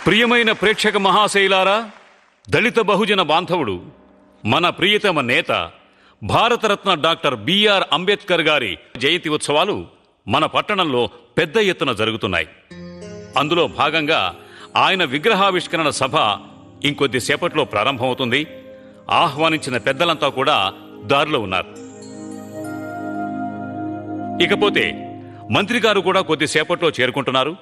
ప్రియమైన ప్రేక్షక మహాశైలారా, దళిత బహుజన బాంధవుడు, మన ప్రియతమ నేత భారతరత్న డాక్టర్ బిఆర్ అంబేద్కర్ గారి జయంతి ఉత్సవాలు మన పట్టణంలో పెద్ద ఎత్తున జరుగుతున్నాయి. అందులో భాగంగా ఆయన విగ్రహావిష్కరణ సభ ఇంకొద్దిసేపట్లో ప్రారంభమవుతుంది. ఆహ్వానించిన పెద్దలంతా కూడా దారిలో ఉన్నారు. ఇకపోతే మంత్రి గారు కూడా కొద్దిసేపట్లో చేరుకుంటున్నారు.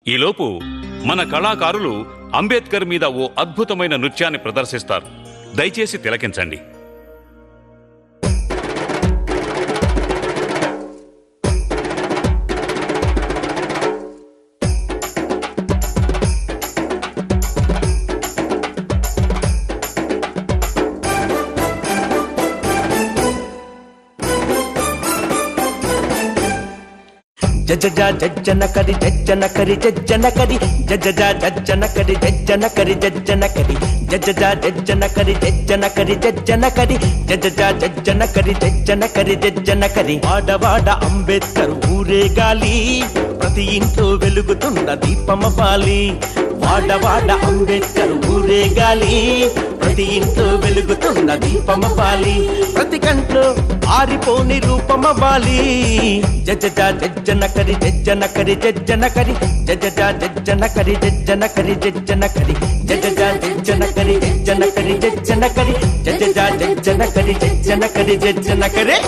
ఈలోపు మన కళాకారులు అంబేద్కర్ మీద ఓ అద్భుతమైన నృత్యాన్ని ప్రదర్శిస్తారు. దయచేసి తిలకించండి. జజజా జజ్జన కరి జజ్జన కరి జజ్జన కరి జజజా జజ్జన కరి జజ్జన కరి జజ్జన కరి జజజా జజ్జన కరి జజ్జన కరి జజ్జన కరి జజజా జజ్జన కరి జజ్జన కరి జజ్జన కరి వాడవాడ అంబేద్కర్ ఊరేగాలి, ప్రతి ఇంట్లో వెలుగుతున్న దీపమవ్వాలి. వాడవాడ అంబేద్కర్ ఊరేగాలి, ప్రతి ఇంట్లో వెలుగుతున్న దీపమవ్వాలి. ప్రతి కంట్లో ఆరిపోని రూపమవ్వాలి. జజజా జజ్జన కరి జజ్జన కరి జజ్జన కరి జజజా జజ్జన కరి జజ్జన కరి జజ్జన కరి జజజా జజ్జన కరి జజ్జన కరి జజ్జన కరి జజజా జజ్జన కరి జజ్జన కరి జజ్జన కరి.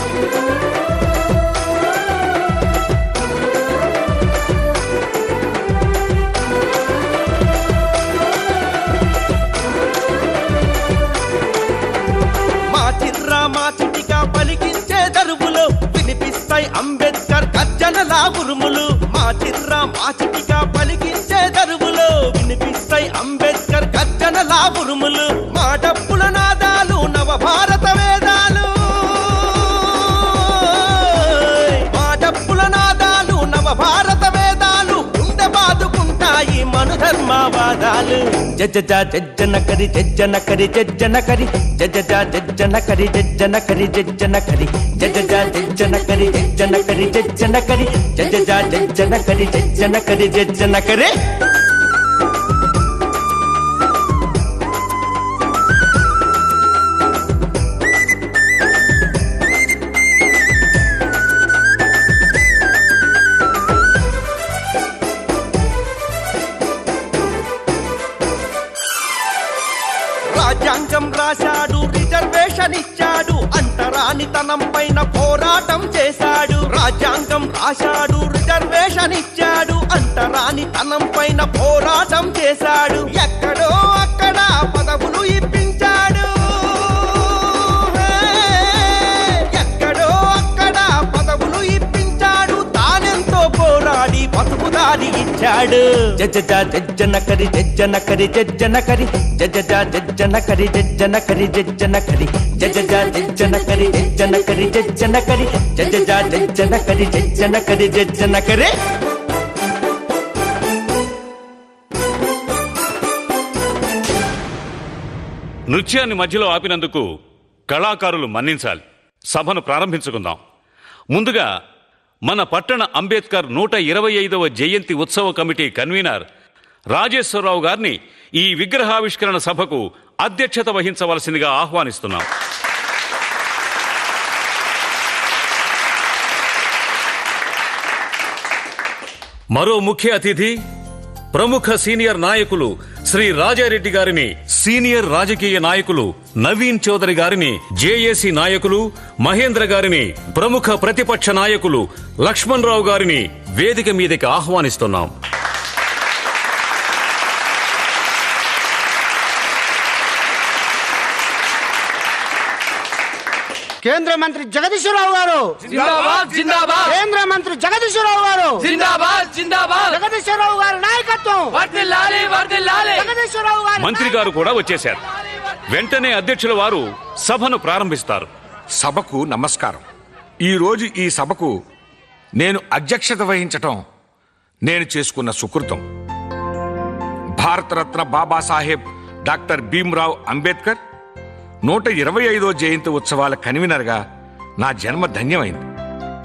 మా చిటిగా పలికించే దరువులు వినిపిస్తాయి అంబేద్కర్ గర్జనల ఉరుములు. మా చిర్రా మా చిటిగా పలికించే దరువులు వినిపిస్తాయి అంబేద్కర్ గర్జనల ఉరుములు. మా డప్పుల నాదాలు నవ భారత వేదాలు, మా డప్పుల నాదాలు నవ భారత వేదాలు గుండె బాదుకుంటాయి మను ధర్మవాదాలు. జజజా జజ్జన కరి జజ్జన కరి జజ్జన కరి జజజా జజ్జన కరి జజ్జన కరి జజ్జన కరి జజజా జజ్జన కరి జజ్జన కరి జజ్జన కరి జజజా జజ్జన కరి జజ్జన కరి జజ్జన కరి. రాజ్యాంగం రాశాడు, రిజర్వేషన్ ఇచ్చాడు, అంటరానితనం పైన పోరాటం చేశాడు. రాజ్యాంగం రాశాడు, రిజర్వేషన్ ఇచ్చాడు, అంటరానితనం పైన పోరాటం చేశాడు. ఎక్కడో అక్కడ పదవులు ఇప్పించాడు, ఎక్కడో అక్కడ పదవులు ఇప్పించాడు. తానెంతో పోరాడి బతుకుదారి ఇచ్చాడు. జజజా జజ్జన కరి జజ్జన కరి జజ్జన కరి జజజా జజ్జన కరి జజ్జన కరి జజ్జన కరి జజజా జజ్జన కరి జజ్జన కరి జజ్జన కరి జజజా జజ్జన కరి జజ్జన కరి జజ్జన కరి. నృత్యాన్ని మధ్యలో ఆపినందుకు కళాకారులు మన్నించాలి. సభను ప్రారంభించుకుందాం. ముందుగా మన పట్టణ అంబేద్కర్ 125వ జయంతి ఉత్సవ కమిటీ కన్వీనర్ రాజేశ్వరరావు గారిని ఈ విగ్రహావిష్కరణ సభకు అధ్యక్షత వహించవలసిందిగా ఆహ్వానిస్తున్నాం. మరో ముఖ్య అతిథి ప్రముఖ సీనియర్ నాయకులు శ్రీ రాజారెడ్డి గారిని, సీనియర్ రాజకీయ నాయకులు నవీన్ చౌదరి గారిని, జేఏసీ నాయకులు మహేంద్ర గారిని, ప్రముఖ ప్రతిపక్ష నాయకులు లక్ష్మణ్ రావు గారిని వేదిక మీదకి ఆహ్వానిస్తున్నాం. కేంద్ర మంత్రి జగదీశ్వరరావు గారు జిందాబాద్ జిందాబాద్. కేంద్ర మంత్రి జగదీశ్వరరావు గారు జిందాబాద్ జిందాబాద్. జగదీశ్వరరావు గారి నాయకత్వం వర్ధిల్లాలి వర్ధిల్లాలి. జగదీశ్వరరావు గారి మంత్రి గారు కూడా వచ్చేశారు. వెంటనే అధ్యక్షుల వారు సభను ప్రారంభిస్తారు. సభకు నమస్కారం. ఈరోజు ఈ సభకు నేను అధ్యక్షత వహించటం నేను చేసుకున్న సుకృతం. భారతరత్న బాబాసాహెబ్ డాక్టర్ భీమ్రావ్ అంబేద్కర్ 125వ జయంతి ఉత్సవాల కన్వీనర్గా నా జన్మ ధన్యమైంది.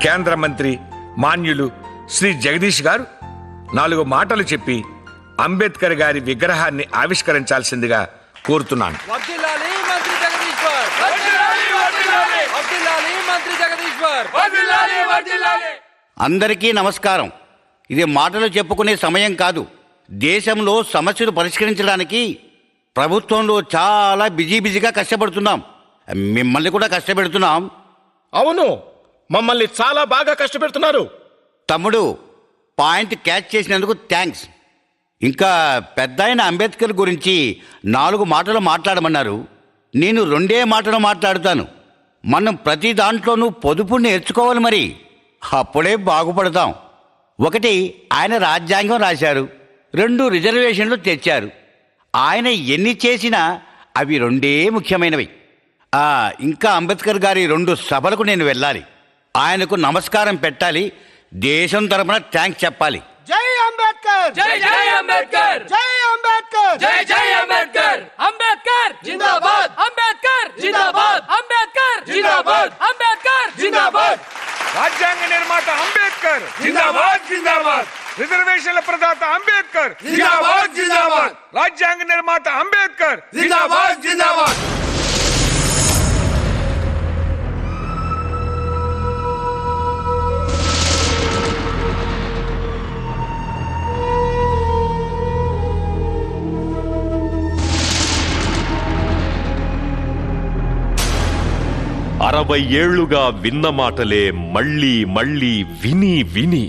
కేంద్ర మంత్రి మాన్యులు శ్రీ జగదీష్ గారు 4 మాటలు చెప్పి అంబేద్కర్ గారి విగ్రహాన్ని ఆవిష్కరించాల్సిందిగా కోరుతున్నాను. వర్ధిల్లాలి మంత్రి జగదీశ్వర్, వర్ధిల్లాలి వర్ధిల్లాలి, వర్ధిల్లాలి మంత్రి జగదీశ్వర్, వర్ధిల్లాలి వర్ధిల్లాలి. అందరికీ నమస్కారం. ఇది మాటలు చెప్పుకునే సమయం కాదు. దేశంలో సమస్యలు పరిష్కరించడానికి ప్రభుత్వంలో చాలా బిజీగా కష్టపడుతున్నాం. మిమ్మల్ని కూడా కష్టపెడుతున్నాం. అవును, మమ్మల్ని చాలా బాగా కష్టపెడుతున్నారు. తమ్ముడు, పాయింట్ క్యాచ్ చేసినందుకు థ్యాంక్స్. ఇంకా పెద్దాయన అంబేద్కర్ గురించి 4 మాటలు మాట్లాడమన్నారు. నేను 2 మాటలు మాట్లాడుతాను. మనం ప్రతి దాంట్లోనూ పొదుపు నేర్చుకోవాలి, మరి అప్పుడే బాగుపడతాం. 1, ఆయన రాజ్యాంగం రాశారు. 2, రిజర్వేషన్లు తెచ్చారు. ఆయన ఎన్ని చేసినా అవి 2 ముఖ్యమైనవి. ఇంకా అంబేద్కర్ గారి 2 సభలకు నేను వెళ్ళాలి. ఆయనకు నమస్కారం పెట్టాలి. దేశం తరపున థ్యాంక్స్ చెప్పాలి. జై అంబేద్కర్, జై జై అంబేద్కర్, జై అంబేద్కర్, జై జై అంబేద్కర్. అంబేద్కర్ జిందాబాద్, అంబేద్కర్ జిందాబాద్, అంబేద్కర్ జిందాబాద్, అంబేద్కర్ జిందాబాద్. రాజ్యాంగ నిర్మాత అంబేద్కర్ జిందాబాద్ జిందాబాద్. రిజర్వేషన్ల ప్రదాత అంబేద్కర్ జిందాబాద్ జిందాబాద్, రాజ్యాంగ నిర్మాత అంబేద్కర్ జిందాబాద్ జిందాబాద్. అరవై ఏళ్లుగా విన్న మాటలే మళ్ళీ మళ్ళీ విని విని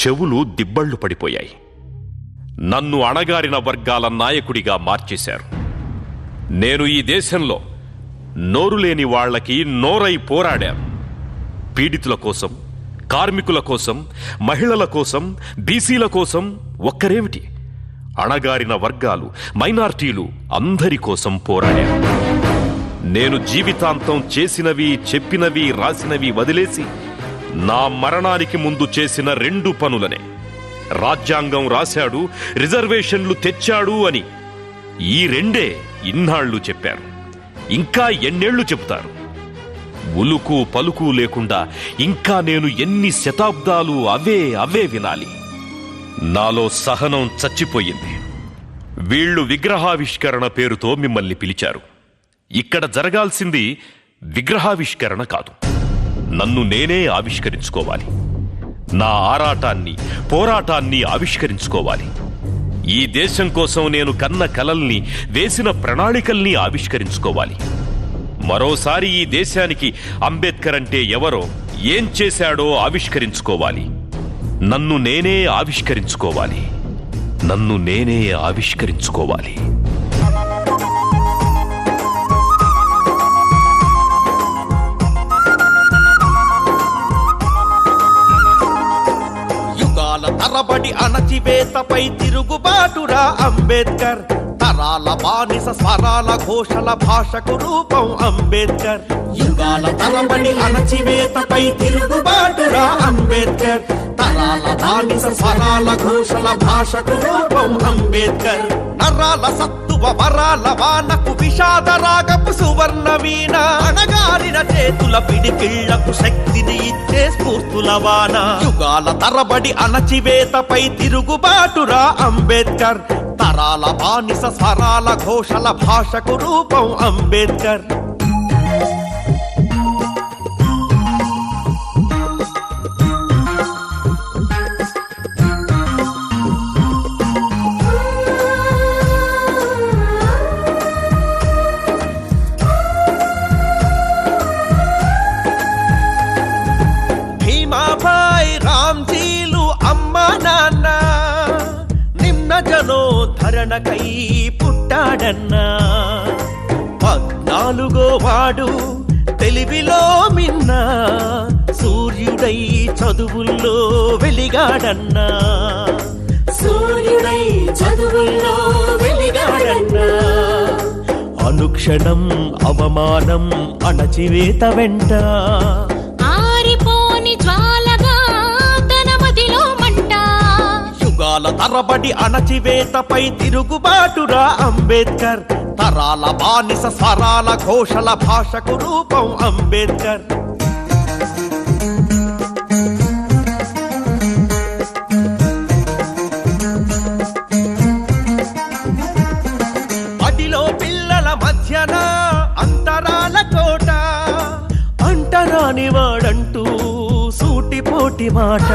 చెవులు దిబ్బళ్ళు పడిపోయాయి. నన్ను అణగారిన వర్గాల నాయకుడిగా మార్చేశారు. నేను ఈ దేశంలో నోరులేని వాళ్లకి నోరై పోరాడాను. పీడితుల కోసం, కార్మికుల కోసం, మహిళల కోసం, బీసీల కోసం ఒక్కరేమిటి, అణగారిన వర్గాలు, మైనార్టీలు అందరి కోసం పోరాడాను. నేను జీవితాంతం చేసినవి, చెప్పినవి, రాసినవి వదిలేసి నా మరణానికి ముందు చేసిన 2 పనులనే. రాజ్యాంగం రాశాడు, రిజర్వేషన్లు తెచ్చాడు అని ఈ 2 ఇన్నాళ్లు చెప్పారు. ఇంకా ఎన్నేళ్లు చెబుతారు? ఉలుకు పలుకు లేకుండా ఇంకా నేను ఎన్ని శతాబ్దాలు అవే వినాలి? నాలో సహనం చచ్చిపోయింది. వీళ్లు విగ్రహావిష్కరణ పేరుతో మిమ్మల్ని పిలిచారు. ఇక్కడ జరగాల్సింది విగ్రహావిష్కరణ కాదు. నన్ను నేనే ఆవిష్కరించుకోవాలి. నా ఆరాటాన్ని, పోరాటాన్ని ఆవిష్కరించుకోవాలి. ఈ దేశం కోసం నేను కన్న కలల్ని, వేసిన ప్రణాళికల్ని ఆవిష్కరించుకోవాలి. మరోసారి ఈ దేశానికి అంబేద్కర్ అంటే ఎవరో, ఏం చేశాడో ఆవిష్కరించుకోవాలి. నన్ను నేనే ఆవిష్కరించుకోవాలి. నన్ను నేనే ఆవిష్కరించుకోవాలి. తరబడి అణచివేతపై తిరుగుబాటురా అంబేద్కర్. తరాల బానిస స్వరాల ఘోషల భాషకు రూపం అంబేద్కర్. యుగాల తరబడి అణచివేతపై తిరుగుబాటురా అంబేద్కర్. తరాల బానిస స్వరాల ఘోషల భాషకు రూపం అంబేద్కర్. నరాల సత్తువ వరాల వానకు విషాద రాగపు సువర్ణ వీణ. అణగారిన చేతుల పిడికిళ్లకు శక్తిని ఇచ్చే స్ఫూర్తుల వాన. యుగాల తరబడి అణచివేతపై తిరుగుబాటురా అంబేద్కర్. తరాల బానిస స్వరాల ఘోషల భాషకు రూపం అంబేద్కర్. రామ్జీలు అమ్మ నాన్న నిమ్న జనోద్ధరణకై పుట్టాడన్నా. 14వ వాడు తెలివిలో మిన్న, సూర్యుడై చదువుల్లో వెలిగాడన్నా. సూర్యుడై చదువుల్లో వెలిగాడన్నా. అనుక్షణం అవమానం అణచివేత వెంట. ఆరిపోని జ్వాలగా తన మదిలో మంట. యుగాల తరబడి అణచివేతపై తిరుగుబాటురా అంబేద్కర్. తరాల బానిస స్వరాల ఘోషల భాషకు రూపం అంబేద్కర్. నోటి మాట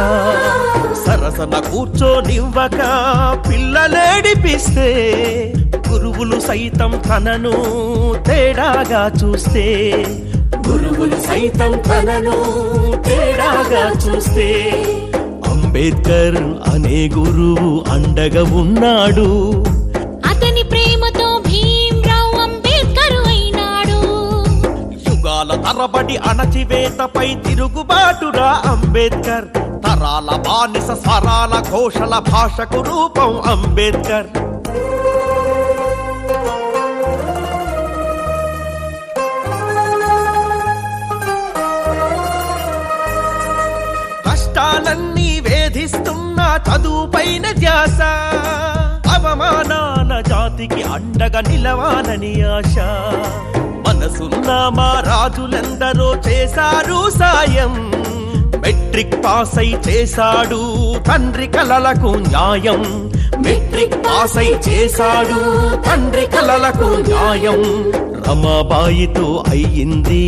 సరసన కూర్చోనివ్వక పిల్లలేడిపిస్తే గురువులు సైతం తనను తేడాగా చూస్తే గురువులు సైతం తనను తేడాగా చూస్తే అంబేద్కర్ అనే గురువు అండగా ఉన్నాడు. అతని ప్రేమతో భీమ్రావ్ అంబేద్కర్ అయినాడు. యుగాల తరబడి అణచివేతపై తిరుగుబాటురా అంబేద్కర్. తరాల బానిస స్వరాల ఘోషల భాషకు రూపం అంబేద్కర్. కష్టాలన్నీ వేధిస్తున్న చదువుపైన ధ్యాస, అవమానాల జాతికి అండగా నిలవాలని ఆశ. మనసున్న మా రాజులెందరో చేశారు సాయం. మెట్రిక్ పాస్ అయి చేశాడు తండ్రి కలలకు న్యాయం. మెట్రిక్ పాస్ అయి చేశాడు తండ్రి కలలకు న్యాయం. రమాబాయితో అయ్యింది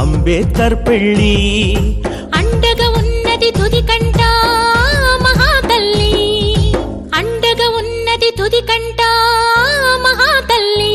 అంబేద్కర్ పెళ్ళి. అండగా ఉన్నది తుది కంట మహాతల్లి. అండగా ఉన్నది తుది కంట మహాతల్లి.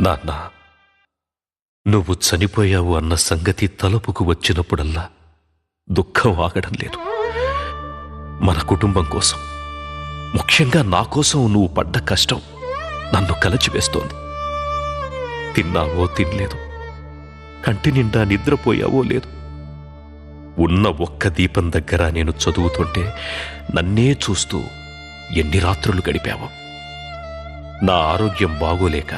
నాన్న, నువ్వు చనిపోయావు అన్న సంగతి తలుపుకు వచ్చినప్పుడల్లా దుఃఖం ఆగడం లేదు. మన కుటుంబం కోసం, ముఖ్యంగా నా కోసం నువ్వు పడ్డ కష్టం నన్ను కలచివేస్తోంది. తిన్నావో తినలేదు, కంటి నిండా నిద్రపోయావో లేదు. ఉన్న ఒక్క దీపం దగ్గర నేను చదువుతుంటే నన్నే చూస్తూ ఎన్ని రాత్రులు గడిపావో. నా ఆరోగ్యం బాగోలేక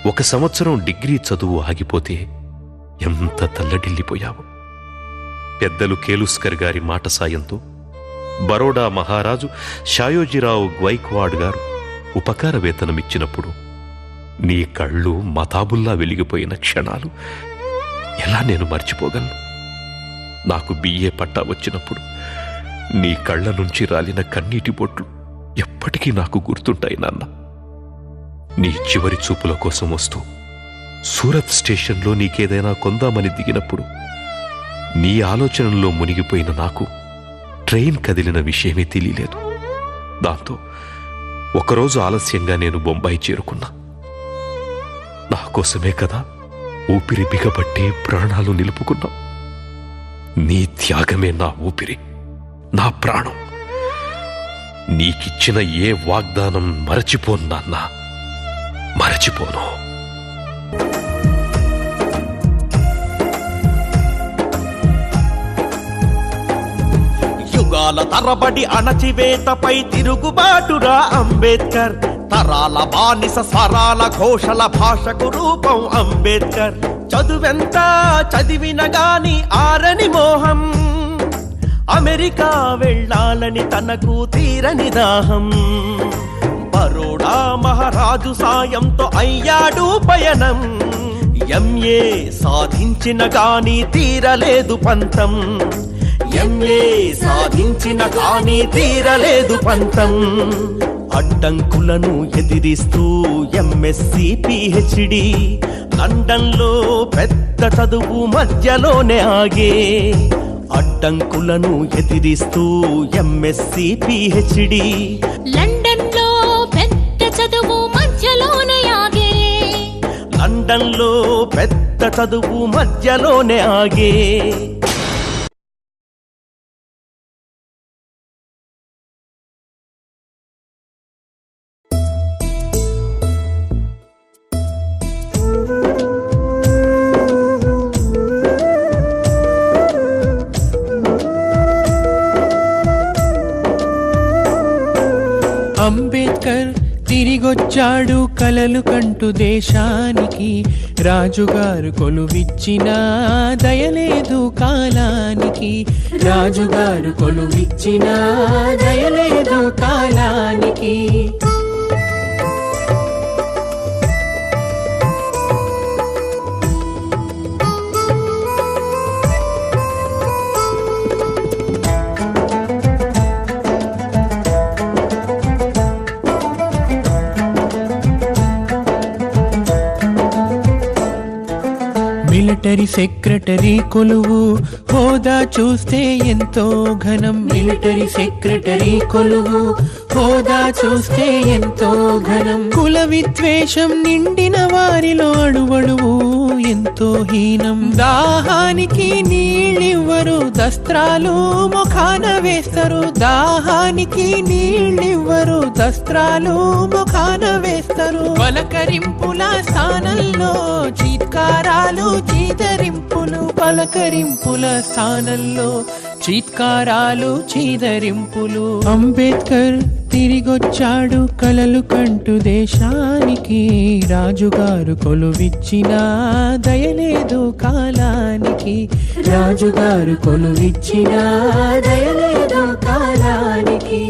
1 సంవత్సరం డిగ్రీ చదువు ఆగిపోతే ఎంత తల్లడిల్లిపోయావు. పెద్దలు కేలుస్కర్ గారి మాట సాయంతో బరోడా మహారాజు షాయోజీరావు గ్వైక్వాడ్ గారు ఉపకార వేతనమిచ్చినప్పుడు నీ కళ్ళు మతాబుల్లా వెలిగిపోయిన క్షణాలు ఎలా నేను మర్చిపోగలను? నాకు బిఏ పట్టా వచ్చినప్పుడు నీ కళ్ళ నుంచి రాలిన కన్నీటి బొట్లు ఎప్పటికీ నాకు గుర్తుంటాయి నాన్న. నీ చివరి చూపుల కోసం వస్తూ సూరత్ స్టేషన్లో నీకేదైనా కొందామని దిగినప్పుడు నీ ఆలోచనల్లో మునిగిపోయిన నాకు ట్రైన్ కదిలిన విషయమే తెలియలేదు. దాంతో ఒకరోజు ఆలస్యంగా నేను బొంబాయి చేరుకున్నా. నా కోసమే కదా ఊపిరి బిగబట్టి ప్రాణాలు నిలుపుకున్నా. నీ త్యాగమే నా ఊపిరి, నా ప్రాణం. నీకిచ్చిన ఏ వాగ్దానం మరచిపోను నాన్నా, మరచిపోను. యుగాల తరబడి అణచివేతపై తిరుగుబాటురా అంబేద్కర్. తరాల బానిస స్వరాల ఘోషల భాషకు రూపం అంబేద్కర్. చదువెంత చదివిన గాని ఆరని మోహం, అమెరికా వెళ్ళాలని తనకు తీరని దాహం. బరోడా మహారాజు సాయంతో అయ్యాడు పయనం. ఎంఏ సాధించిన గాని తీరలేదు పంతం. ఎంఏ సాధించిన గాని తీరలేదు పంతం. అడ్డంకులను ఎదిరిస్తూ ఎంఎస్సి పిహెచ్డి, లండన్లో పెద్ద చదువు మధ్యలోనే ఆగే. అడ్డంకులను ఎదిరిస్తూ ఎంఎస్సి పిహెచ్డి, లండన్లో పెద్ద చదువు మధ్యలోనే ఆగే. లండన్లో పెద్ద చదువు మధ్యలోనే ఆగే. అంబేద్కర్ తిరిగొచ్చాడు కలలు కంటూ దేశానికి. రాజుగారు కొలువిచ్చిన దయలేదు కాలానికి. రాజుగారు కొలువిచ్చిన దయలేదు కాలానికి. మిలిటరీ సెక్రటరీ కొలువు హోదా చూస్తే ఎంతో ఘనం. మిలిటరీ సెక్రటరీ కొలువు హోదా చూస్తే ఎంతో ఘనం. కుల విద్వేషం నిండిన వారిలో అడువడువు ఎంతో హీనం. దాహానికి నీళ్ళివ్వరు, దస్త్రాలు ముఖాన వేస్తారు. దాహానికి నీళ్ళివ్వరు, దస్త్రాలు ముఖాన వేస్తారు. పలకరింపుల స్థానంలో చీత్కారాలు చీదరింపులు. పలకరింపుల స్థానంలో చీత్కారాలు చీదరింపులు. అంబేద్కర్ తిరిగొచ్చాడు కలలు కంటూ దేశానికి. రాజుగారు కొలువిచ్చిన దయలేదు కాలానికి. రాజుగారు కొలువిచ్చిన దయలేదు కాలానికి.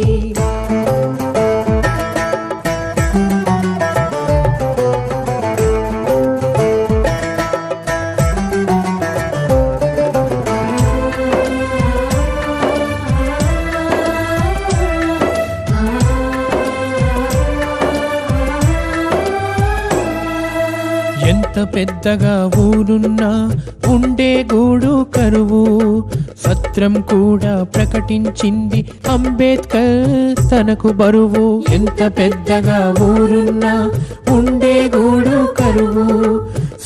ఎంత పెద్దగా ఊరున్నా ఉండే గూడు కరువు. సత్రం కూడా ప్రకటించింది అంబేద్కర్ తనకు బరువు. ఎంత పెద్దగా ఊరున్నా ఉండే గూడు కరువు.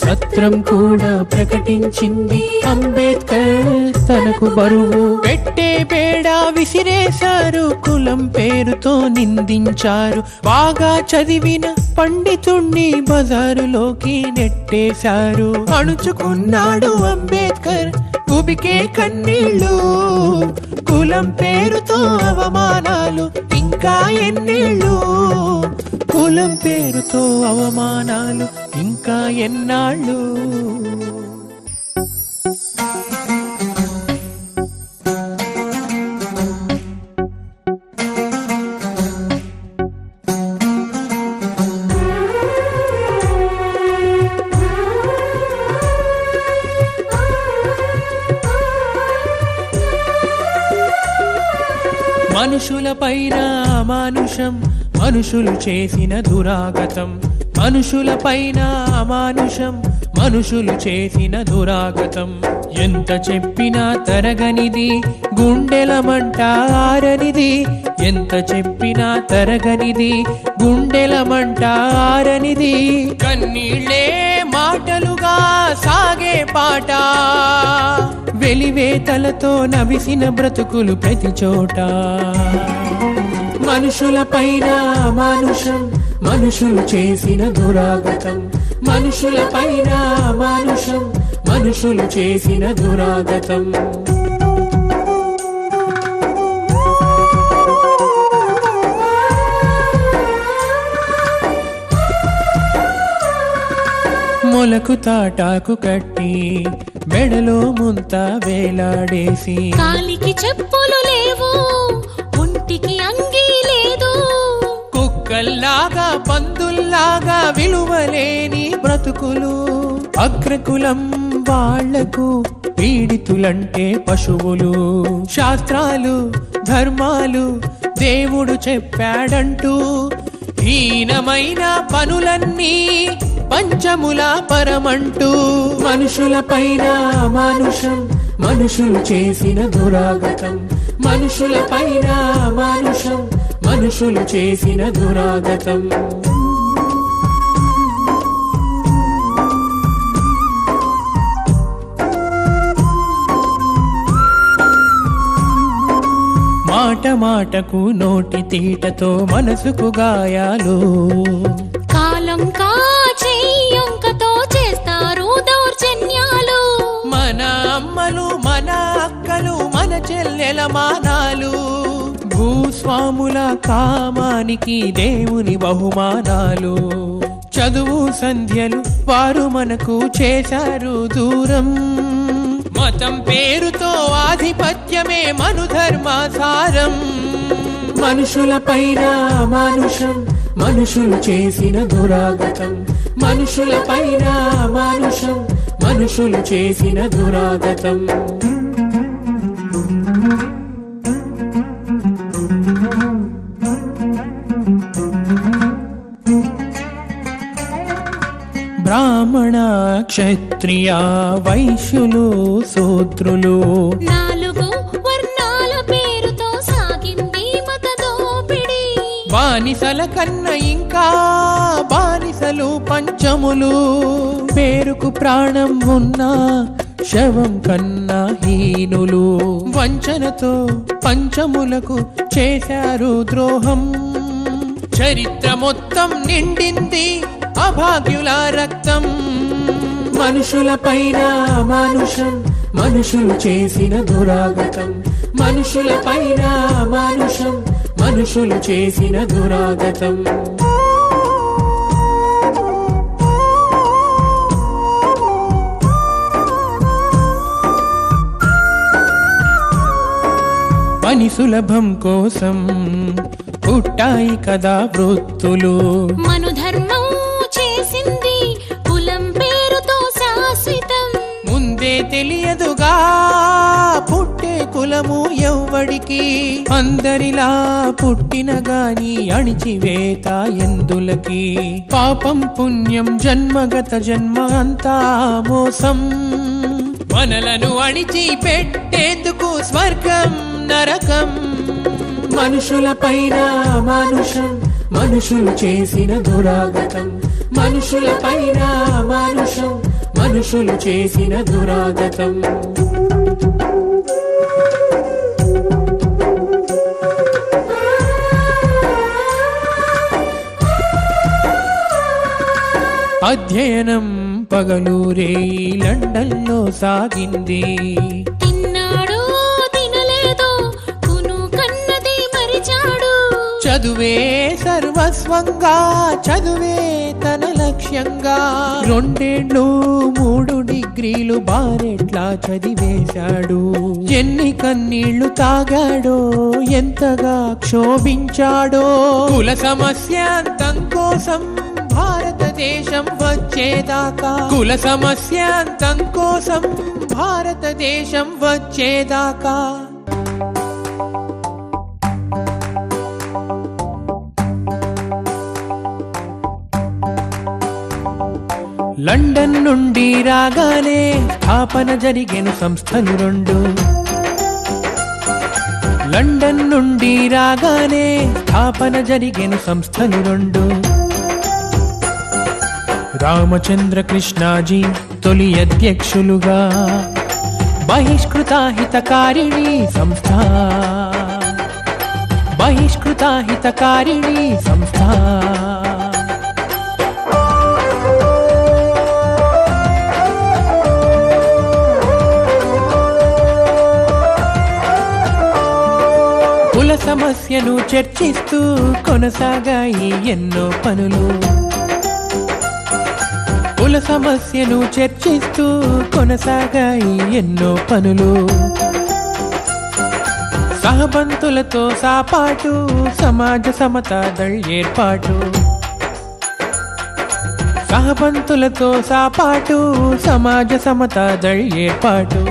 సత్రం కూడా ప్రకటించింది అంబేద్కర్ తనకు బరువు. పెట్టే బేడా విసిరేశారు, కులం పేరుతో నిందించారు. బాగా చదివిన పండితుణ్ణి బజారులోకి నెట్టేశారు. అణుచుకున్నాడు అంబేద్కర్ ఉబికే కన్నీళ్ళు. కులం పేరుతో అవమానాలు ఇంకా ఎన్నేళ్ళు. కులం పేరుతో అవమానాలు ఇంకా ఎన్నాళ్ళు. మనుషులపైన అమానుషం, మనుషులు చేసిన దురాగతం. మనుషులపైన అమానుషం, మనుషులు చేసిన దురాగతం. ఎంత చెప్పినా తరగనిది, గుండెల మంట ఆరనిది. ఎంత చెప్పినా తరగనిది, గుండెల మంట ఆరనిది. కన్నీళ్ళే మాటలుగా సాగే పాట. వెలివేతలతో నవిసిన బ్రతుకులు ప్రతి చోట. మనుషులపైన అమానుషం, మనుషులు చేసిన దురాగతం. మనుషులపైన అమానుషం, మనుషులు చేసిన దురాగతం. మొలకు తాటాకు కట్టి మెడలో ముంత వేలాడేసి. కాలికి చెప్పులు లేవు, ఒంటికి అంగీ లేదు. కుక్కల్లాగా పందుల్లాగా విలువలేని బ్రతుకులు. అగ్రకులం వాళ్లకు పీడితులంటే పశువులు. శాస్త్రాలు ధర్మాలు దేవుడు చెప్పాడంటూ హీనమైన పనులన్నీ పంచముల పరమంటూ. మనుషులపైన అమానుషం, మనుషులు చేసిన దురాగతం. మనుషులపైన అమానుషం, మనుషులు చేసిన దురాగతం. మాట మాటకు నోటి తీటతో మనసుకు గాయాలు. కాలం కాచేయంకతో చేస్తారు దౌర్జన్యాలు. మన అమ్మలు మన అక్కలు మన చెల్లెల మానాలు. భూస్వాముల కామానికి దేవుని బహుమానాలు. చదువు సంధ్యలు వారు మనకు చేశారు దూరం. మతం పేరుతో ఆధిపత్యమే మనుధర్మాసారం. మనుషులపైన అమానుషం, మనుషులు చేసిన దురాగతం. మనుషులపైన అమానుషం, మనుషులు చేసిన దురాగతం. బ్రాహ్మణ క్షత్రియ వైశ్యులు శూద్రులు 4 వర్ణాల పేరుతో సాగింది మత దోపిడి. బానిసల కన్నా ఇంకా బానిసలు పంచములు. పేరుకు ప్రాణం ఉన్నా శవం కన్నా హీనులు. వంచనతో పంచములకు చేశారు ద్రోహం. చరిత్ర మొత్తం నిండింది అభాగ్యుల రక్తం. మనుషుల పైన మానుషం, మనుషులు చేసిన దురాగతం. మనుషుల పైన మానుషం, మనుషులు చేసిన దురాగతం. పని సులభం కోసం పుట్టాయి కదా వృత్తులు. మనుధర్మం చేసింది కులం పేరుతో శాశ్వతం. ముందే తెలియదుగా పుట్టే కులము ఎవ్వడికి. అందరిలా పుట్టిన గాని అణిచివేత ఎందులకి. పాపం పుణ్యం జన్మగత జన్మ అంతా మోసం. మనలను అణిచి పెట్టేందుకు స్వర్గం నరకం. మనుషుల పైన మానుషం, మనుషులు చేసిన దురాగతం. మనుషుల పైన మానుషం, మనుషులు చేసిన దురాగతం. అధ్యయనం పగలూరే లండన్లో సాగింది. తిన్నాడో తినలేదో కును కన్నది మరిచాడు. చదువే సర్వస్వంగా, చదువే తన లక్ష్యంగా. 2 ఏళ్ళు 3 డిగ్రీలు బారెట్లా చదివేశాడు. ఎన్ని కన్నీళ్లు తాగాడో, ఎంతగా క్షోభించాడో. కుల సమస్య అంతం కోసం భారతదేశం వచ్చేదాకా. కుల సమస్య అంతం కోసం భారతదేశం వచ్చేదాకా. లండన్ నుండి రాగానే స్థాపన జరిగెను సంస్థలు 2. లండన్ నుండి రాగానే స్థాపన జరిగెను సంస్థలు 2. రామచంద్ర కృష్ణాజీ తొలి అధ్యక్షులుగా. బహిష్కృత హితకారిణి సంస్థ, బహిష్కృత హితకారిణి సంస్థ. కుల సమస్యను చర్చిస్తూ కొనసాగాయి ఎన్నో పనులు. కుల సమస్యను చర్చిస్తూ కొనసాగాయి ఎన్నో పనులు. సహబంతులతో సాపాటు సమాజ సమతా దళ్ ఏర్పాటు. సహబంతులతో సాపాటు సమాజ సమతా దళ్ ఏర్పాటు.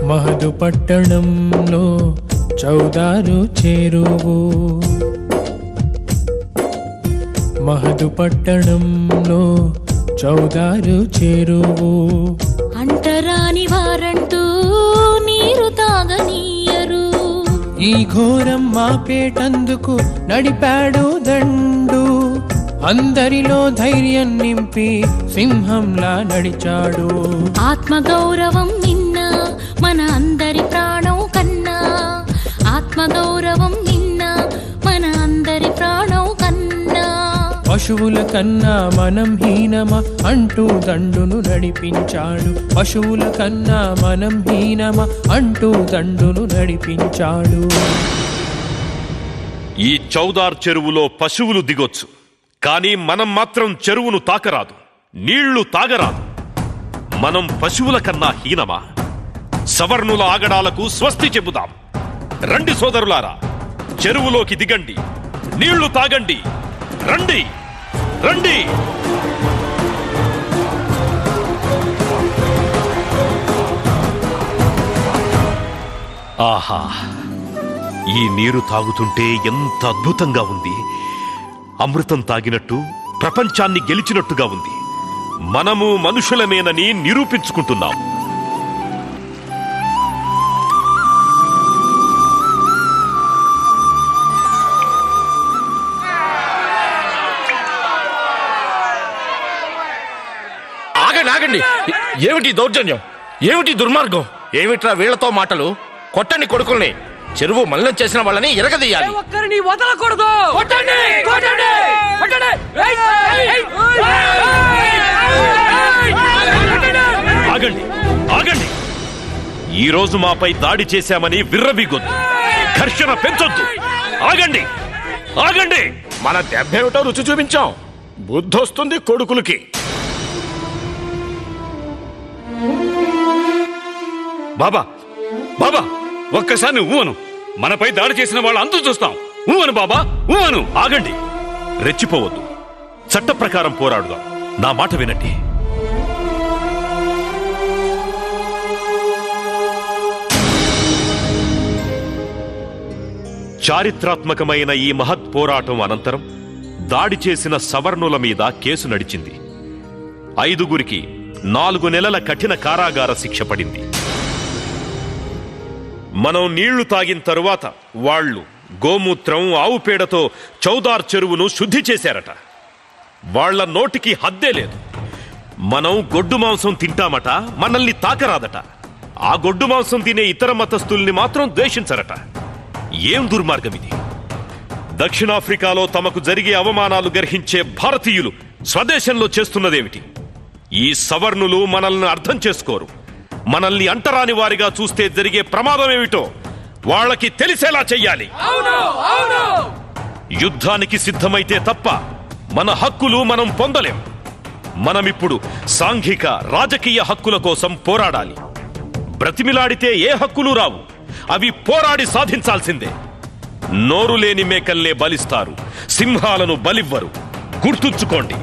మహదు పట్టణంలో చౌదారు చేరువు. మహదు పట్టణంలో చౌదారు చేరువు. అంటరాని వారంటూ నీరు తాగనీయరు. ఈ ఘోరం మాపేటందుకు నడిపాడు దండు. అందరిలో ధైర్యం నింపి సింహంలా నడిచాడు. ఆత్మగౌరవం నిన్న మన అందరి ప్రాణం కన్నా. ఆత్మగౌరవం నిన్న మన అందరి ప్రాణం కన్నా. పశువుల కన్నా మనం హీనమా అంటూ దండును నడిపించాడు. పశువుల కన్నా మనం హీనమా అంటూ దండును నడిపించాడు. ఈ చౌదార్ చెరువులో పశువులు దిగొచ్చు, కానీ మనం మాత్రం చెరువును తాకరాదు, నీళ్లు తాగరాదు. మనం పశువుల కన్నా హీనమా? సవర్ణుల ఆగడాలకు స్వస్తి చెబుదాం. రండి సోదరులారా, చెరువులోకి దిగండి, నీళ్లు తాగండి. రండి రండి. ఆహా, ఈ నీరు తాగుతుంటే ఎంత అద్భుతంగా ఉంది. అమృతం తాగినట్టు, ప్రపంచాన్ని గెలిచినట్టుగా ఉంది. మనము మనుషులమేనని నిరూపించుకుంటున్నాం. ఆగండి ఆగండి, ఏమిటి దౌర్జన్యం, ఏమిటి దుర్మార్గం, ఏమిట్రా వీళ్లతో మాటలు? కొట్టండి కొడుకుల్ని, చెరువు మలినం చేసిన వాళ్ళని ఎరగదీయాలి. ఒక్కరిని వదలకూడదు. కొట్టండి కొట్టండి కొట్టండి. ఆగండి ఆగండి. ఈ రోజు మాపై దాడి చేశామని విర్రవీగొద్దు, ఘర్షణ పెంచొద్దు. ఆగండి ఆగండి. మన దెబ్బేమిటో రుచి చూపించాం, బుద్ధొస్తుంది కొడుకులకి. బాబా బాబా, ఒక్కసారి ఊవను. మనపై దాడి చేసిన వాళ్ళు అంతు చూస్తాం. ఊవను బాబా, ఊవను. ఆగండి, రెచ్చిపోవద్దు. చట్ట ప్రకారం పోరాడుదాం. నా మాట వినండి. చారిత్రాత్మకమైన ఈ మహత్ పోరాటం అనంతరం దాడి చేసిన సవర్ణుల మీద కేసు నడిచింది. 5గురికి 4 నెలల కఠిన కారాగార శిక్ష పడింది. మనం నీళ్లు తాగిన తరువాత వాళ్ళు గోమూత్రం, ఆవు పేడతో చౌదార్ చెరువును శుద్ధి చేశారట. వాళ్ల నోటికి హద్దే లేదు. మనం గొడ్డు మాంసం తింటామట, మనల్ని తాకరాదట. ఆ గొడ్డు మాంసం తినే ఇతర మతస్థుల్ని మాత్రం ద్వేషించరట. ఏం దుర్మార్గం ఇది! దక్షిణాఫ్రికాలో తమకు జరిగే అవమానాలు గర్హించే భారతీయులు స్వదేశంలో చేస్తున్నదేమిటి? ఈ సవర్ణులు మనల్ని అర్థం చేసుకోరు. మనల్ని అంటరాని వారిగా చూస్తే జరిగే ప్రమాదం ఏమిటో వాళ్ళకి తెలిసేలా చెయ్యాలి. యుద్ధానికి సిద్ధమైతే తప్ప మన హక్కులు మనం పొందలేం. మనమిప్పుడు సాంఘిక, రాజకీయ హక్కుల కోసం పోరాడాలి. బ్రతిమిలాడితే ఏ హక్కులు రావు, అవి పోరాడి సాధించాల్సిందే. నోరు లేని మేకల్నే బలిస్తారు, సింహాలను బలివ్వరు. గుర్తుంచుకోండి.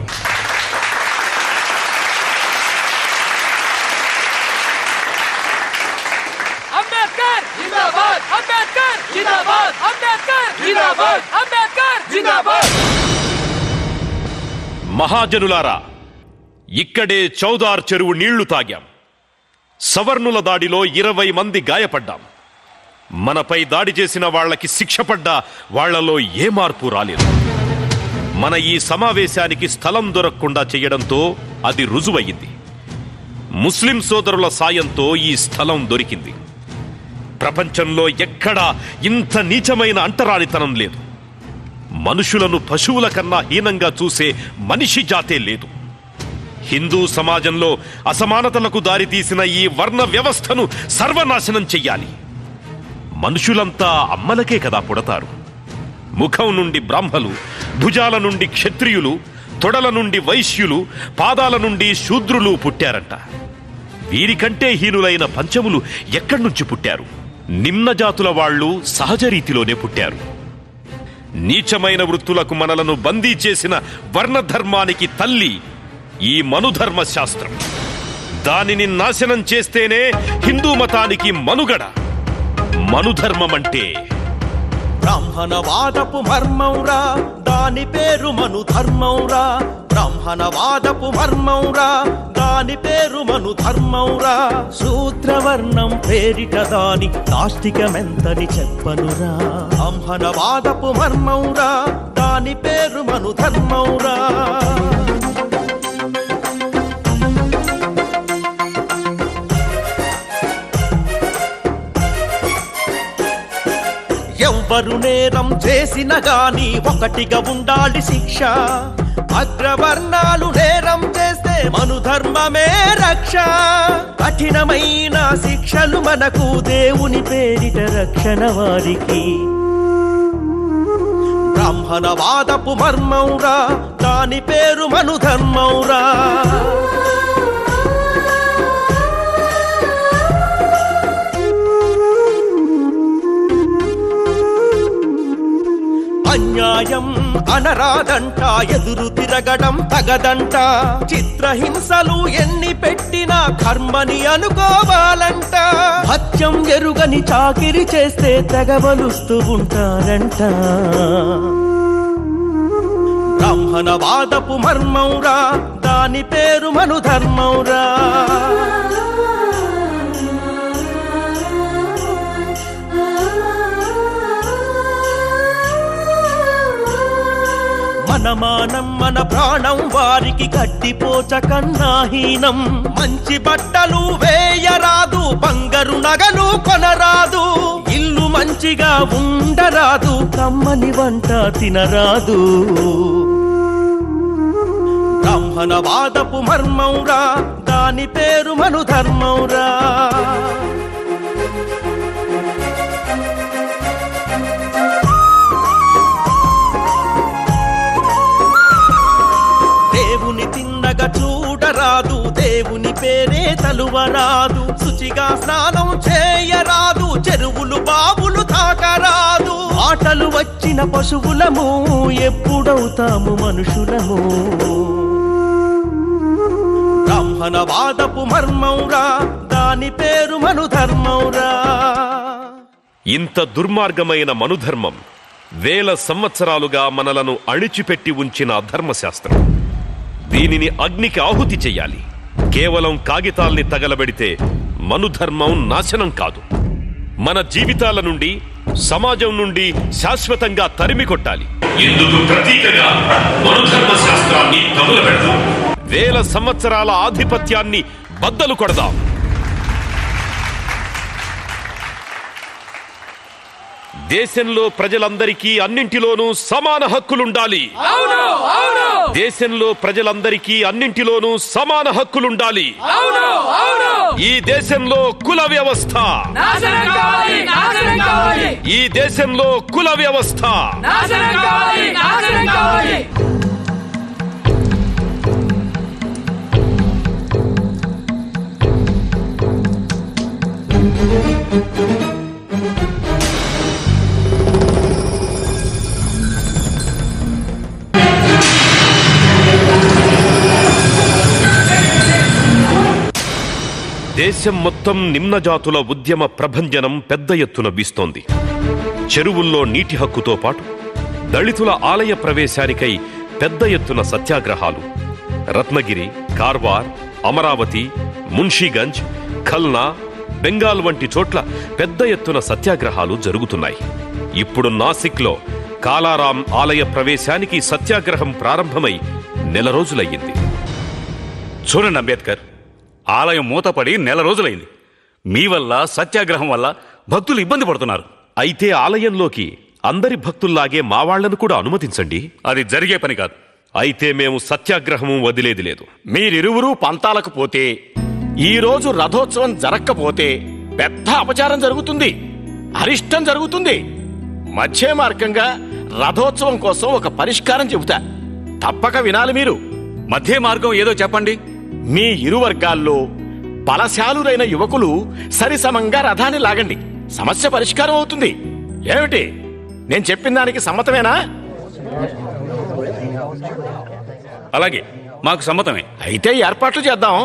అంబేద్కర్ జిందాబాద్, అంబేద్కర్ జిందాబాద్, అంబేద్కర్ జిందాబాద్, అంబేద్కర్ జిందాబాద్. మహాజనులారా, ఇక్కడే చౌదార్ చెరువు నీళ్లు తాగాం. సవర్ణుల దాడిలో 20 మంది గాయపడ్డాం. మనపై దాడి చేసిన వాళ్లకి శిక్ష పడ్డా వాళ్లలో ఏ మార్పు రాలేదు. మన ఈ సమావేశానికి స్థలం దొరకకుండా చేయడంతో అది రుజువయ్యింది. ముస్లిం సోదరుల సాయంతో ఈ స్థలం దొరికింది. ప్రపంచంలో ఎక్కడా ఇంత నీచమైన అంటరానితనం లేదు. మనుషులను పశువుల కన్నా హీనంగా చూసే మనిషి జాతే లేదు. హిందూ సమాజంలో అసమానతలకు దారితీసిన ఈ వర్ణ వ్యవస్థను సర్వనాశనం చెయ్యాలి. మనుషులంతా అమ్మలకే కదా పుడతారు. ముఖం నుండి బ్రాహ్మలు, భుజాల నుండి క్షత్రియులు, తొడల నుండి వైశ్యులు, పాదాల నుండి శూద్రులు పుట్టారంట. వీరికంటే హీనులైన పంచములు ఎక్కడి నుంచి పుట్టారు? నిమ్న జాతుల వాళ్ళు సహజ రీతిలోనే పుట్టారు. నీచమైన వృత్తులకు మనలను బందీ చేసిన వర్ణధర్మానికి తల్లి ఈ మనుధర్మ శాస్త్రం. దానిని నాశనం చేస్తేనే హిందూ మతానికి మనుగడ. మనుధర్మమంటే బ్రాహ్మణవాదపు మర్మౌరా, దాని పేరు మను ధర్మౌరా. బ్రాహ్మణవాదపు మర్మౌరా, దాని పేరు మను ధర్మౌరా. శూద్రవర్ణం పేరిట దాని దాష్టికమెంతని చెప్పనురా. బ్రాహ్మణవాదపు మర్మౌరా, దాని పేరు మను ధర్మౌరా. ఎవ్వరు నేరం చేసిన గాని ఒకటిగా ఉండాలి శిక్ష. అగ్రవర్ణాలు నేరం చేస్తే మనుధర్మమే రక్ష. కఠినమైన శిక్షలు మనకు దేవుని పేరిట రక్షణ వారికి. బ్రాహ్మణవాదపు మర్మౌరా, దాని పేరు మనుధర్మౌరా. అన్యాయం అనరాదంట, ఎదురు తిరగడం తగదంట. చిత్రహింసలు ఎన్ని పెట్టినా కర్మని అనుకోవాలంట. హత్యం ఎరుగని చాకిరి చేస్తే తెగబలుస్తూ ఉంటారంట. బ్రాహ్మణవాదపు మర్మౌరా, దాని పేరు మనుధర్మౌరా. మన మానం మన ప్రాణం వారికి గడ్డిపోచ కన్నాహీనం. మంచి బట్టలు వేయరాదు, బంగారు నగలు కొనరాదు. ఇల్లు మంచిగా ఉండరాదు, కమ్మని వంట తినరాదు. బ్రాహ్మణవాదపు మర్మౌరా, దాని పేరు మనుధర్మౌరా. దేవుని తిన్నగా చూడరాదు, దేవుని పేరే తలువరాదు. శుచిగా స్నానం చేయరాదు, చెరువులు బావులు తాకరాదు. ఆటలు వచ్చిన పశువులము, ఎప్పుడవుతాము మనుషులము. బ్రాహ్మణవాదపు మర్మౌరా, దాని పేరు మనుధర్మౌరా. ఇంత దుర్మార్గమైన మనుధర్మం వేల సంవత్సరాలుగా మనలను అణిచిపెట్టి ఉంచిన అధర్మశాస్త్రం. దీనిని అగ్నికి ఆహుతి చెయ్యాలి. కేవలం కాగితాల్ని తగలబెడితే మనుధర్మం నాశనం కాదు. మన జీవితాల నుండి, సమాజం నుండి శాశ్వతంగా తరిమి కొట్టాలి. ఇందుకు ప్రతీకగా మనుధర్మ శాస్త్రాన్ని తగులబెడుతూ వేల సంవత్సరాల ఆధిపత్యాన్ని బద్దలు కొడదాం. దేశంలో ప్రజలందరికీ అన్నింటిలోనూ సమాన హక్కులుండాలి. దేశంలో ప్రజలందరికీ అన్నింటిలోనూ సమాన హక్కులుండాలి. ఈ దేశంలో కుల వ్యవస్థ, ఈ దేశంలో కుల వ్యవస్థ దేశం మొత్తం నిమ్నజాతుల ఉద్యమ ప్రభంజనం పెద్ద ఎత్తున వీస్తోంది. చెరువుల్లో నీటి హక్కుతో పాటు దళితుల ఆలయ ప్రవేశానికై పెద్ద ఎత్తున సత్యాగ్రహాలు, రత్నగిరి, కార్వార్, అమరావతి, మున్షీగంజ్, ఖల్నా, బెంగాల్ వంటి చోట్ల పెద్ద ఎత్తున సత్యాగ్రహాలు జరుగుతున్నాయి. ఇప్పుడు నాసిక్లో కాలారాం ఆలయ ప్రవేశానికి సత్యాగ్రహం ప్రారంభమై నెల రోజులయ్యింది. చూడండి అంబేద్కర్, ఆలయం మూతపడి నెల రోజులైంది. మీ వల్ల, సత్యాగ్రహం వల్ల భక్తులు ఇబ్బంది పడుతున్నారు. అయితే ఆలయంలోకి అందరి భక్తుల్లాగే మా వాళ్లను కూడా అనుమతించండి. అది జరిగే పని కాదు. అయితే మేము సత్యాగ్రహం వదిలేది లేదు. మీరిరువురూ పంతాలకు పోతే, ఈ రోజు రథోత్సవం జరక్కపోతే పెద్ద అపచారం జరుగుతుంది, అరిష్టం జరుగుతుంది. మధ్య మార్గంగా రథోత్సవం కోసం ఒక పరిష్కారం చెబుతా, తప్పక వినాలి మీరు. మధ్య మార్గం ఏదో చెప్పండి. మీ ఇరు వర్గాల్లో బలశాలురైన యువకులు సరిసమంగా రథాన్ని లాగండి, సమస్య పరిష్కారం అవుతుంది. ఏమిటి, నేను చెప్పిన దానికి సమ్మతమేనా? అలాగే, మాకు సమ్మతమే. అయితే ఏర్పాట్లు చేద్దాం.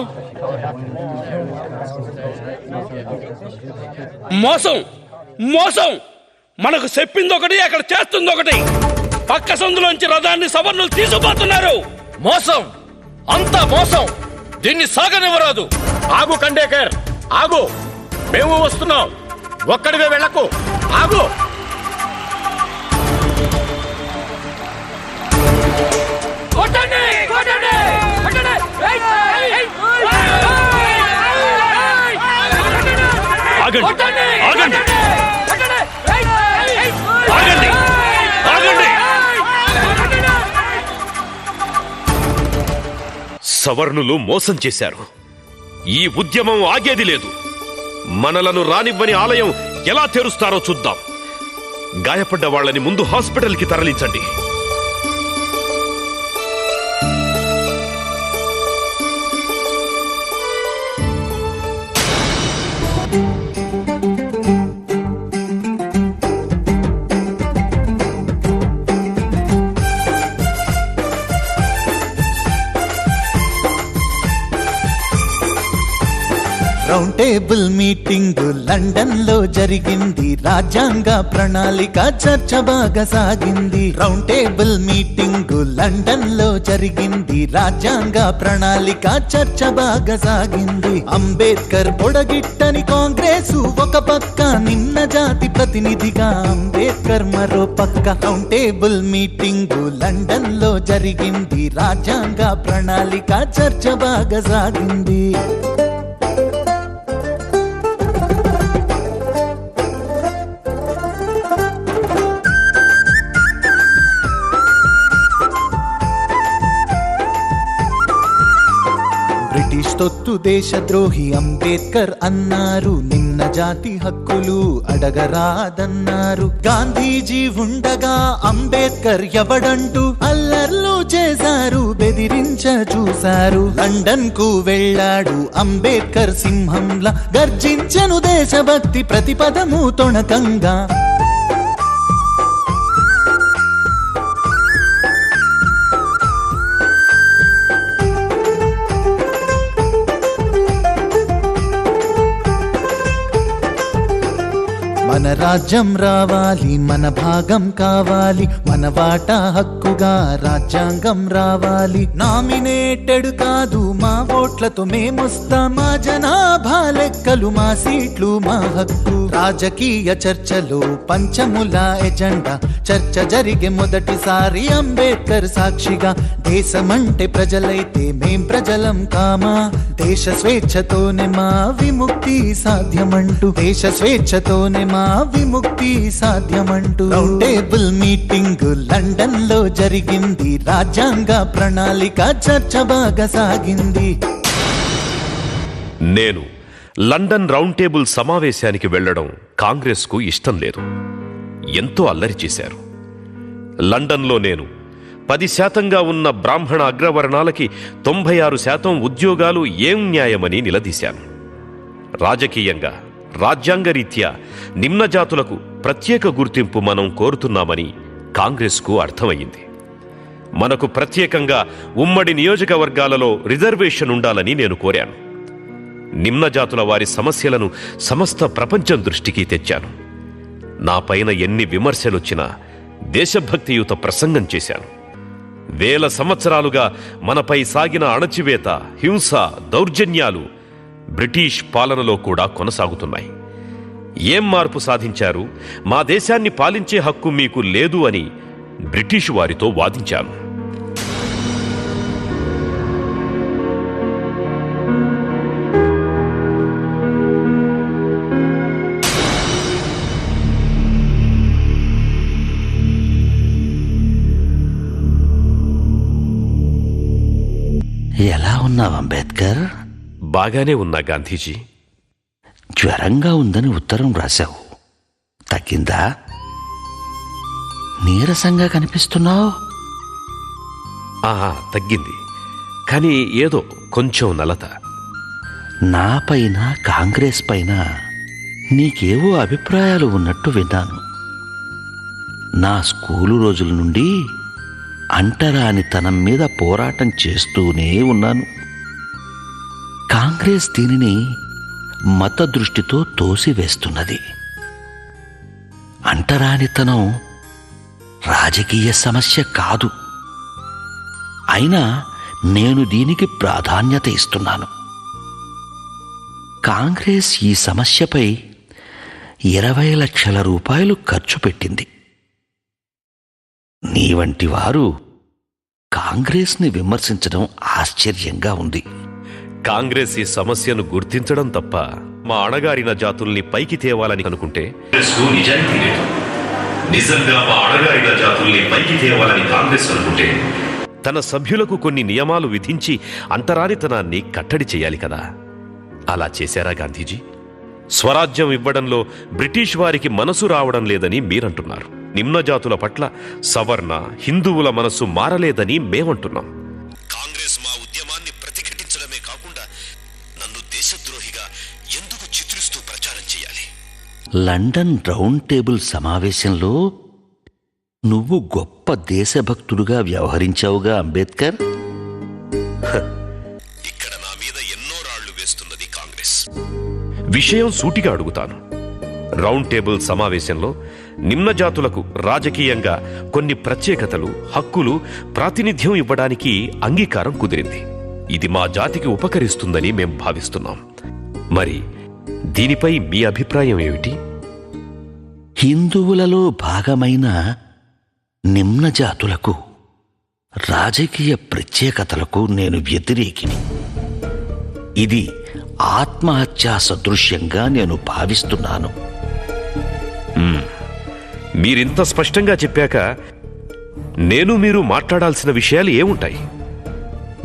మోసం మోసం, మనకు చెప్పింది ఒకటి, అక్కడ చేస్తుంది ఒకటి. పక్క సందులోంచి రథాన్ని సవర్ణులు తీసుకుపోతున్నారు. మోసం, అంతా మోసం, దీన్ని సాగనివ్వరాదు. ఆగు కండేకర్, ఆగు, మేము వస్తున్నాం. ఒక్కడివే వెళ్ళకు, ఆగు. కొట్టండి కొట్టండి కొట్టండి. ఆగండి, కొట్టండి ఆగండి, కొట్టండి. ఆగండి, ఆగండి. సవర్ణులు మోసం చేశారు. ఈ ఉద్యమం ఆగేది లేదు. మనలను రానివ్వని ఆలయం ఎలా తెరుస్తారో చూద్దాం. గాయపడ్డ వాళ్ళని ముందు హాస్పిటల్కి తరలించండి. రౌండ్ టేబుల్ మీటింగ్ లండన్ లో జరిగింది, రాజ్యాంగ ప్రణాళిక చర్చ బాగా సాగింది. రౌండ్ టేబుల్ మీటింగ్ లండన్ లో జరిగింది, రాజ్యాంగ ప్రణాళిక చర్చ బాగా సాగింది. అంబేద్కర్ పొడగిట్టని కాంగ్రెస్ ఒక పక్క, నిమ్న జాతి ప్రతినిధిగా అంబేద్కర్ మరో పక్క. రౌండ్ టేబుల్ మీటింగ్ లండన్ లో జరిగింది, రాజ్యాంగ ప్రణాళిక చర్చ బాగా సాగింది. బ్రిటిష్ తొత్తు దేశద్రోహి అంబేద్కర్ అన్నారు, నిమ్న జాతి హక్కులు అడగరాదన్నారు. గాంధీజీ ఉండగా అంబేద్కర్ ఎవడంటూ అల్లర్లు చేశారు, బెదిరించ చూశారు. లండన్ కు వెళ్ళాడు అంబేద్కర్ సింహంలా, గర్జించను దేశభక్తి ప్రతిపదము తొణకంగా. మన రాజ్యం రావాలి, మన భాగం కావాలి, మన వాటా హక్కుగా రాజ్యాంగం రావాలి. నామినేటెడ్ కాదు మా ఓట్లతో మేమొస్తాం, మా జనాభా లెక్కలు మా సీట్లు మా హక్కు. రాజకీయ చర్చలో పంచముల ఎజెండా, చర్చ జరిగే మొదటిసారి అంబేద్కర్ సాక్షిగా. దేశమంటే ప్రజలైతే మేం ప్రజలం కామా, దేశ స్వేచ్ఛతోనే మా విముక్తి సాధ్యమంటూ, దేశ స్వేచ్ఛతోనే మా విముక్తి సాధ్యమంటూ. రౌండ్ టేబుల్ మీటింగ్ లండన్ లో జరిగింది, రాజ్యాంగ ప్రణాళిక చర్చ బాగా సాగింది. నేను లండన్ రౌండ్ టేబుల్ సమావేశానికి వెళ్లడం కాంగ్రెస్కు ఇష్టం లేదు. ఎంతో అల్లరి చేశారు. లండన్లో నేను 10% ఉన్న బ్రాహ్మణ అగ్రవర్ణాలకి 96% ఉద్యోగాలు ఏం న్యాయమని నిలదీశాను. రాజకీయంగా రాజ్యాంగరీత్యా నిమ్న జాతులకు ప్రత్యేక గుర్తింపు మనం కోరుతున్నామని కాంగ్రెస్కు అర్థమయ్యింది. మనకు ప్రత్యేకంగా ఉమ్మడి నియోజకవర్గాలలో రిజర్వేషన్ ఉండాలని నేను కోరాను. నిమ్న జాతుల వారి సమస్యలను సమస్త ప్రపంచం దృష్టికి తెచ్చాను. నా పైన ఎన్ని విమర్శలొచ్చినా దేశభక్తియుత ప్రసంగం చేశాను. వేల సంవత్సరాలుగా మనపై సాగిన అణచివేత, హింస, దౌర్జన్యాలు బ్రిటిష్ పాలనలో కూడా కొనసాగుతున్నాయి. ఏం మార్పు సాధించారు? మా దేశాన్ని పాలించే హక్కు మీకు లేదు అని బ్రిటిష్ వారితో వాదించాను. ఎలా ఉన్నావు అంబేద్కర్? బాగానే ఉన్నా గాంధీజీ. జ్వరంగా ఉందని ఉత్తరం రాశావు, తగ్గిందా? నీరసంగా కనిపిస్తున్నావు. తగ్గింది, కానీ ఏదో కొంచెం నలత. నా పైన కాంగ్రెస్ పైన నీకేవో అభిప్రాయాలు ఉన్నట్టు విన్నాను. నా స్కూలు రోజుల నుండి అంటరానితనం మీద పోరాటం చేస్తూనే ఉన్నాను. కాంగ్రెస్ దీనిని మత దృష్టితో తోసివేస్తున్నది. అంటరానితనం రాజకీయ సమస్య కాదు, అయినా నేను దీనికి ప్రాధాన్యత ఇస్తున్నాను. కాంగ్రెస్ ఈ సమస్యపై 20 లక్షల రూపాయలు ఖర్చు పెట్టింది. నీ వంటి వారు కాంగ్రెస్ని విమర్శించడం ఆశ్చర్యంగా ఉంది. కాంగ్రెస్ ఈ సమస్యను గుర్తించడం తప్ప మా అణగారిన జాతుల్ని పైకి తేవాలని అనుకుంటే నిజాయితీ లేదు. నిజంగా మా అణగారిన జాతుల్ని పైకి తేవాలని కాంగ్రెస్ అనుకుంటే తన సభ్యులకు కొన్ని నియమాలు విధించి అంటరానితనాన్ని కట్టడి చేయాలి కదా. అలా చేశారా గాంధీజీ? స్వరాజ్యం ఇవ్వడంలో బ్రిటిష్ వారికి మనసు రావడం లేదని మీరంటున్నారు. నిమ్న జాతుల పట్ల సవర్ణ హిందువుల మనసు మారలేదని మేమంటున్నాం. కాంగ్రెస్ మా ఉద్యమాన్ని ప్రతిఘటించడమే కాకుండా నన్ను దేశద్రోహిగా ఎందుకు చిత్రిస్తూ ప్రచారం చేయాలి? లండన్ రౌండ్ టేబుల్ సమావేశంలో నువ్వు గొప్ప దేశభక్తుడుగా వ్యవహరించావుగా అంబేద్కర్. ఇక్కడ నా మీద ఎన్నో రాళ్లు వేస్తున్నది కాంగ్రెస్. విషయం సూటిగా అడుగుతాను. రౌండ్ టేబుల్ సమావేశంలో నిమ్న జాతులకు రాజకీయంగా కొన్ని ప్రత్యేకతలు, హక్కులు, ప్రాతినిధ్యం ఇవ్వడానికి అంగీకారం కుదిరింది. ఇది మా జాతికి ఉపకరిస్తుందని మేం భావిస్తున్నాం. మరి దీనిపై మీ అభిప్రాయం ఏమిటి? హిందువులలో భాగమైన నిమ్న జాతులకు రాజకీయ ప్రత్యేకతలకు నేను వ్యతిరేకిని. ఇది ఆత్మహత్యా సదృశ్యంగా నేను భావిస్తున్నాను. మీరింత స్పష్టంగా చెప్పాక నేను మీరు మాట్లాడాల్సిన విషయాలు ఏముంటాయి?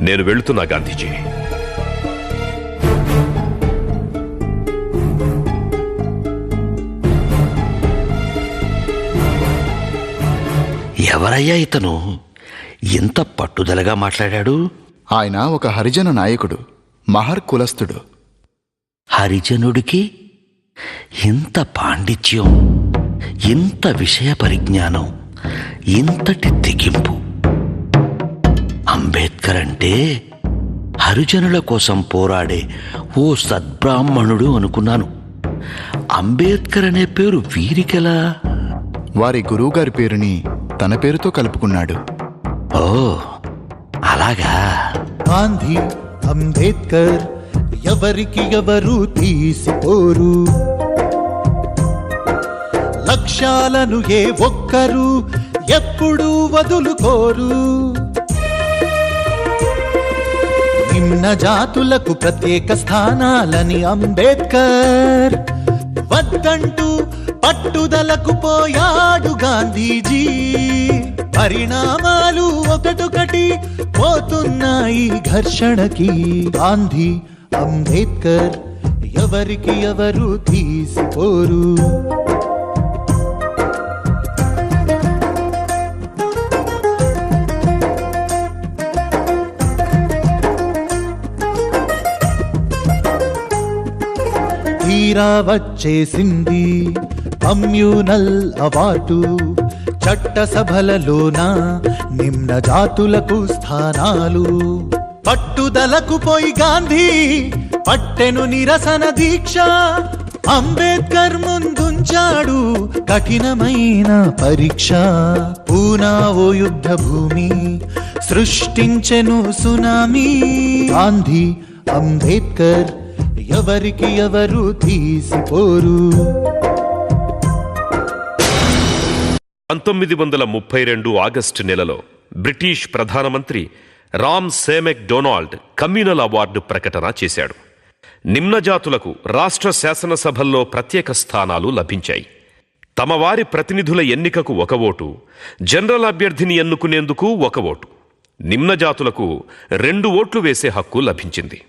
నేను వెళుతున్నా గాంధీజీ. ఎవరయ్యా ఇతను ఇంత పట్టుదలగా మాట్లాడాడు? ఆయన ఒక హరిజన నాయకుడు, మహర్ కులస్థుడు. హరిజనుడికి ఇంత పాండిత్యం, ఇంత విషయ పరిజ్ఞానం, ఇంతటి తెగింపు. అంబేద్కర్ అంటే హరిజనుల కోసం పోరాడే ఓ సద్బ్రాహ్మణుడు అనుకున్నాను. అంబేద్కర్ అనే పేరు వీరికెలా? వారి గురువుగారి పేరుని తన పేరుతో కలుపుకున్నాడు. ఓ అలాగా. గాంధీ, అంబేద్కర్ ఎవరికి ఎవరు తీసిపోరు. లక్ష్యాలను ఏ ఒక్కరు ఎప్పుడూ వదులుకోరు. నిమ్న జాతులకు ప్రత్యేక స్థానాలని అంబేద్కర్ వద్దంటూ పట్టుదలకు పోయాడు గాంధీజీ. పరిణామాలు ఒకటొకటి పోతున్నాయి ఘర్షణకి. గాంధీ, అంబేద్కర్ ఎవరికి ఎవరు తీసిపోరు. తీరా వచ్చేసింది కమ్యూనల్ అవార్డు. చట్టసభలలోన నిమ్న జాతులకు స్థానాలు. పట్టుదలకు పోయి గాంధీ పట్టెను నిరసన దీక్ష. అంబేద్కర్ ముందుంచాడు కఠినమైన పరీక్ష. పూనా ఓ యుద్ధ భూమి, సృష్టించెను సునామీ. గాంధీ, అంబేద్కర్ ఎవరికి ఎవరు తీసిపోరు. 1932 ఆగస్టు నెలలో బ్రిటిష్ ప్రధానమంత్రి రామ్ సేమెక్ డొనాల్డ్ కమ్యూనల్ అవార్డు ప్రకటన చేశాడు. నిమ్నజాతులకు రాష్ట్ర శాసనసభల్లో ప్రత్యేక స్థానాలు లభించాయి. తమ వారి ప్రతినిధుల ఎన్నికకు 1 ఓటు, జనరల్ అభ్యర్థిని ఎన్నుకునేందుకు 1 ఓటు, నిమ్నజాతులకు 2 ఓట్లు వేసే హక్కు లభించింది.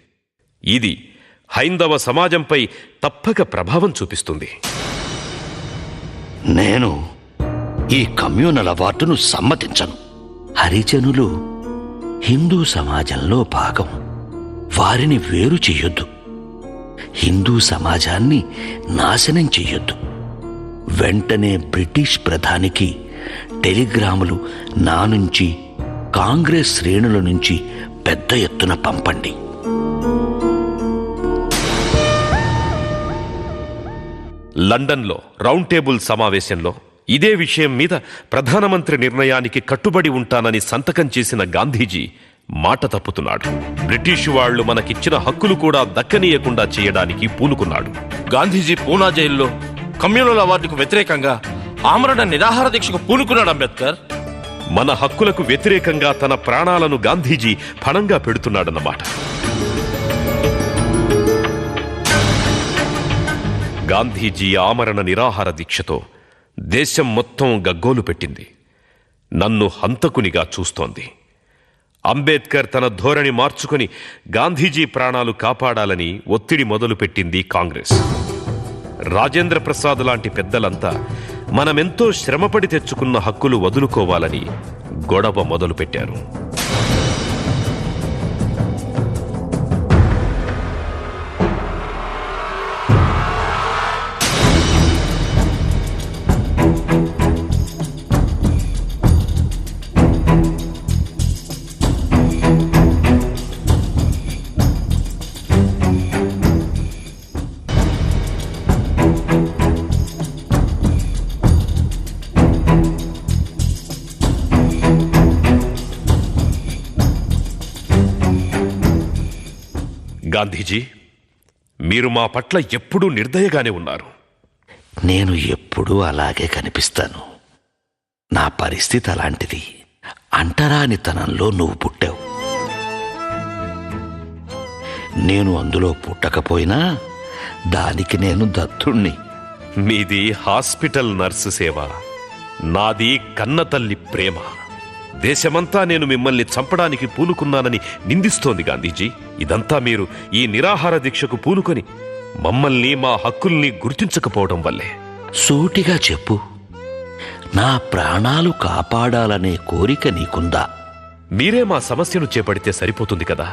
ఇది హైందవ సమాజంపై తప్పక ప్రభావం చూపిస్తుంది. నేను ఈ కమ్యూనల్ అవార్డును సమ్మతించను. హరిజనులు హిందూ సమాజంలో భాగం. వారిని వేరు చెయ్యొద్దు. హిందూ సమాజాన్ని నాశనం చెయ్యొద్దు. వెంటనే బ్రిటిష్ ప్రధానికి టెలిగ్రాములు నా నుంచి, కాంగ్రెస్ శ్రేణుల నుంచి పెద్ద ఎత్తున పంపండి. లండన్లో రౌండ్ టేబుల్ సమావేశంలో ఇదే విషయం మీద ప్రధానమంత్రి నిర్ణయానికి కట్టుబడి ఉంటానని సంతకం చేసిన గాంధీజీ మాట తప్పుతున్నాడు. బ్రిటిషు వాళ్లు మనకిచ్చిన హక్కులు కూడా దక్కనీయకుండా చేయడానికి పూనుకున్నాడు. గాంధీజీ పూనా జైల్లో కమ్యూనల్ అవార్డుకు వ్యతిరేకంగా ఆమరణ నిరాహార దీక్షకు పూనుకున్నాడు అంబేద్కర్. మన హక్కులకు వ్యతిరేకంగా తన ప్రాణాలను గాంధీజీ పణంగా పెడుతున్నాడన్నమాట. గాంధీజీ ఆమరణ నిరాహార దీక్షతో దేశం మొత్తం గగ్గోలు పెట్టింది. నన్ను హంతకునిగా చూస్తోంది. అంబేద్కర్ తన ధోరణి మార్చుకొని గాంధీజీ ప్రాణాలు కాపాడాలని ఒత్తిడి మొదలుపెట్టింది కాంగ్రెస్. రాజేంద్ర ప్రసాద్ లాంటి పెద్దలంతా మనమెంతో శ్రమపడి తెచ్చుకున్న హక్కులు వదులుకోవాలని గొడవ మొదలుపెట్టారు. గాంధీజీ, మీరు మా పట్ల ఎప్పుడూ నిర్దయగానే ఉన్నారు. నేను ఎప్పుడూ అలాగే కనిపిస్తాను. నా పరిస్థితి అలాంటిది. అంటరానితనంలో నువ్వు పుట్టావు. నేను అందులో పుట్టకపోయినా దానికి నేను దత్తుణ్ణి. మీది హాస్పిటల్ నర్సు సేవ, నాది కన్నతల్లి ప్రేమ. దేశమంతా నేను మిమ్మల్ని చంపడానికి పూనుకున్నానని నిందిస్తోంది గాంధీజీ. ఇదంతా మీరు ఈ నిరాహార దీక్షకు పూనుకొని మమ్మల్ని, మా హక్కుల్ని గుర్తించకపోవడం వల్లే. సూటిగా చెప్పు, నా ప్రాణాలు కాపాడాలనే కోరిక నీకుందా? మీరే మా సమస్యను చేపడితే సరిపోతుంది కదా.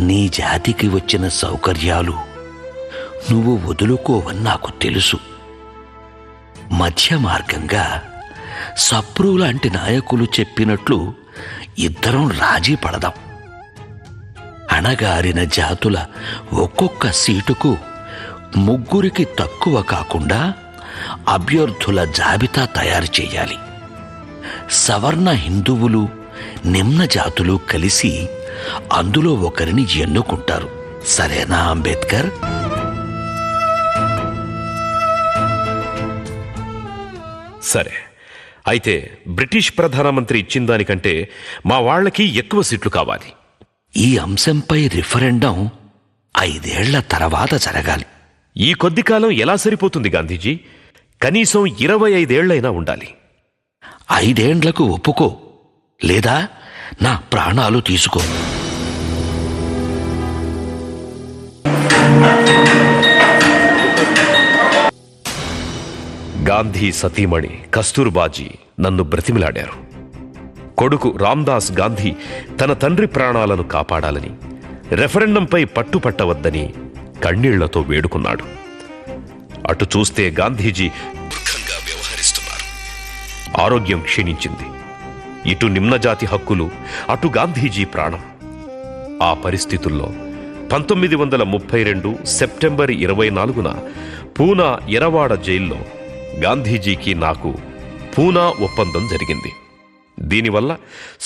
నీ జాతికి వచ్చిన సౌకర్యాలు నువ్వు వదులుకోవని నాకు తెలుసు. మధ్య మార్గంగా సప్రు లాంటి నాయకులు చెప్పినట్లు ఇద్దరం రాజీ పడదాం. అణగారిన జాతుల ఒక్కొక్క సీటుకు 3 తక్కువ కాకుండా అభ్యర్థుల జాబితా తయారు చేయాలి. సవర్ణ హిందువులు, నిమ్న జాతులు కలిసి అందులో ఒకరిని ఎన్నుకుంటారు. సరేనా అంబేద్కర్? సరే, అయితే బ్రిటిష్ ప్రధానమంత్రి ఇచ్చిన దానికంటే మా వాళ్ళకి ఎక్కువ సీట్లు కావాలి. ఈ అంశంపై రిఫరెండం 5 ఏళ్ల తర్వాత జరగాలి. ఈ కొద్ది కాలం ఎలా సరిపోతుంది గాంధీజీ? కనీసం 25 ఏళ్లైనా ఉండాలి. 5 ఏండ్లకు ఒప్పుకో, లేదా నా ప్రాణాలు తీసుకో. గాంధీ సతీమణి కస్తూర్బాజీ నన్ను బ్రతిమిలాడారు. కొడుకు రామ్దాస్ గాంధీ తన తండ్రి ప్రాణాలను కాపాడాలని, రెఫరెండంపై పట్టుపట్టవద్దని కన్నీళ్లతో వేడుకున్నాడు. అటు చూస్తే గాంధీజీ దుఃఖంగా వ్యవహరిస్తున్నారు. ఆరోగ్యం క్షీణించింది. ఇటు నిమ్నజాతి హక్కులు, అటు గాంధీజీ ప్రాణం. ఆ పరిస్థితుల్లో 1932 సెప్టెంబర్ 24న పూనా ఎరవాడ జైల్లో గాంధీజీకి నాకు పూనా ఒప్పందం జరిగింది. దీనివల్ల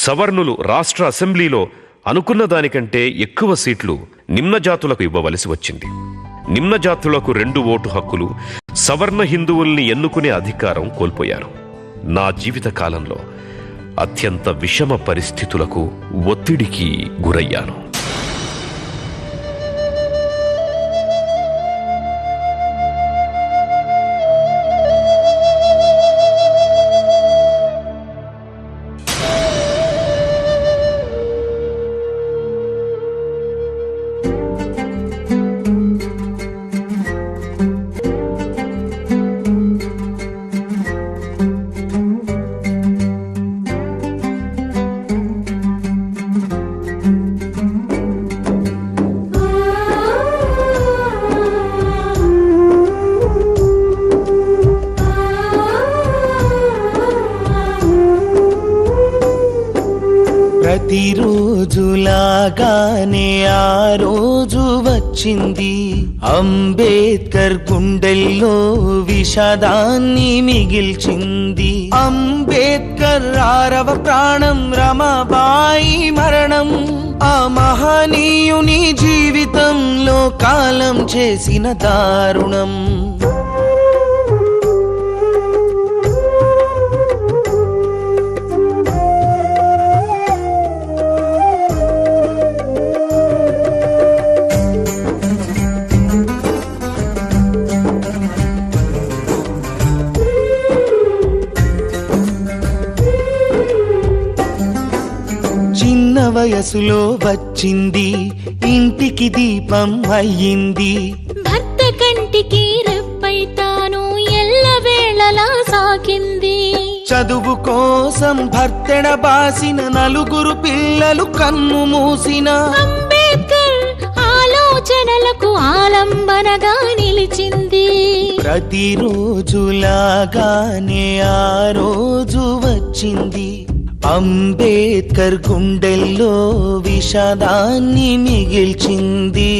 సవర్ణులు రాష్ట్ర అసెంబ్లీలో అనుకున్న దానికంటే ఎక్కువ సీట్లు నిమ్నజాతులకు ఇవ్వవలసి వచ్చింది. నిమ్నజాతులకు 2 ఓటు హక్కులు, సవర్ణ హిందువుల్ని ఎన్నుకునే అధికారం కోల్పోయారు. నా జీవిత కాలంలో అత్యంత విషమ పరిస్థితులకు, ఒత్తిడికి గురయ్యాను. ప్రతిరోజులాగానే ఆ రోజు వచ్చింది. అంబేద్కర్ గుండెల్లో విషాదాన్ని మిగిల్చింది. అంబేద్కర్ 6వ ప్రాణం రమాబాయి మరణం. ఆ మహనీయుని జీవితంలో కాలం చేసిన దారుణం. వయసులో వచ్చింది, ఇంటికి దీపం అయ్యింది. భర్త కంటికి రెప్పై తాను ఎల్లవేళలా సాగింది. చదువు కోసం భర్తెడ బాసిన 4 పిల్లలు కన్ను మూసిన అంబేద్కర్ ఆలోచనలకు ఆలంబనగా నిలిచింది. ప్రతిరోజులాగానే ఆ రోజు వచ్చింది. అంబేద్కర్ గుండెల్లో విషాదాన్ని మిగిల్చింది.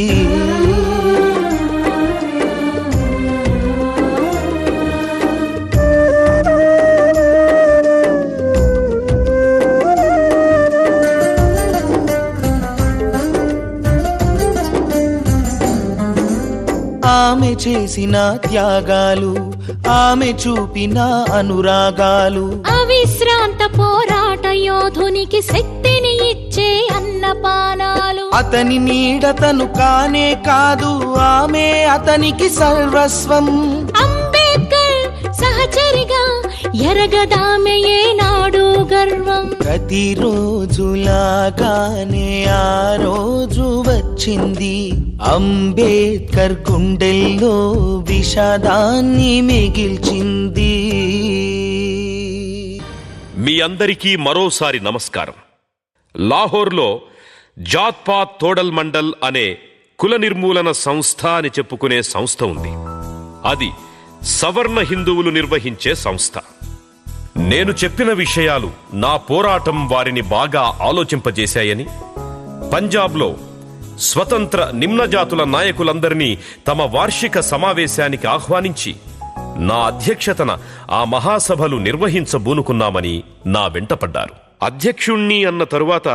ఆమె చేసిన త్యాగాలు, ఆమె చూపిన అనురాగాలు, అవిశ్రాంత పోరాట యోధునికి శక్తిని ఇచ్చే అన్నపానాలు. అతని నీడతను కానే కాదు, ఆమె అతనికి సర్వస్వం. అంబేద్కర్ సహచరిగా ఎరగదామె ఏనాడు గర్వం. ప్రతిరోజులాగానే ఆ రోజు వచ్చింది, అంబేద్కర్ గుండెల్లో విషాదాన్ని మిగిల్చింది. మీ అందరికీ మరోసారి నమస్కారం. లాహోర్లో జాత్పాత్ తోడల్ మండల్ అనే కుల నిర్మూలన సంస్థ అని చెప్పుకునే సంస్థ ఉంది. అది సవర్ణ హిందువులు నిర్వహించే సంస్థ. నేను చెప్పిన విషయాలు నా పోరాటం వారిని బాగా ఆలోచింపజేశాయని, పంజాబ్లో స్వతంత్ర నిమ్నజాతుల నాయకులందరినీ తమ వార్షిక సమావేశానికి ఆహ్వానించి నా అధ్యక్షతన ఆ మహాసభలు నిర్వహించబూనుకున్నామని నా వెంటపడ్డారు. అధ్యక్షుణ్ణి అన్న తరువాత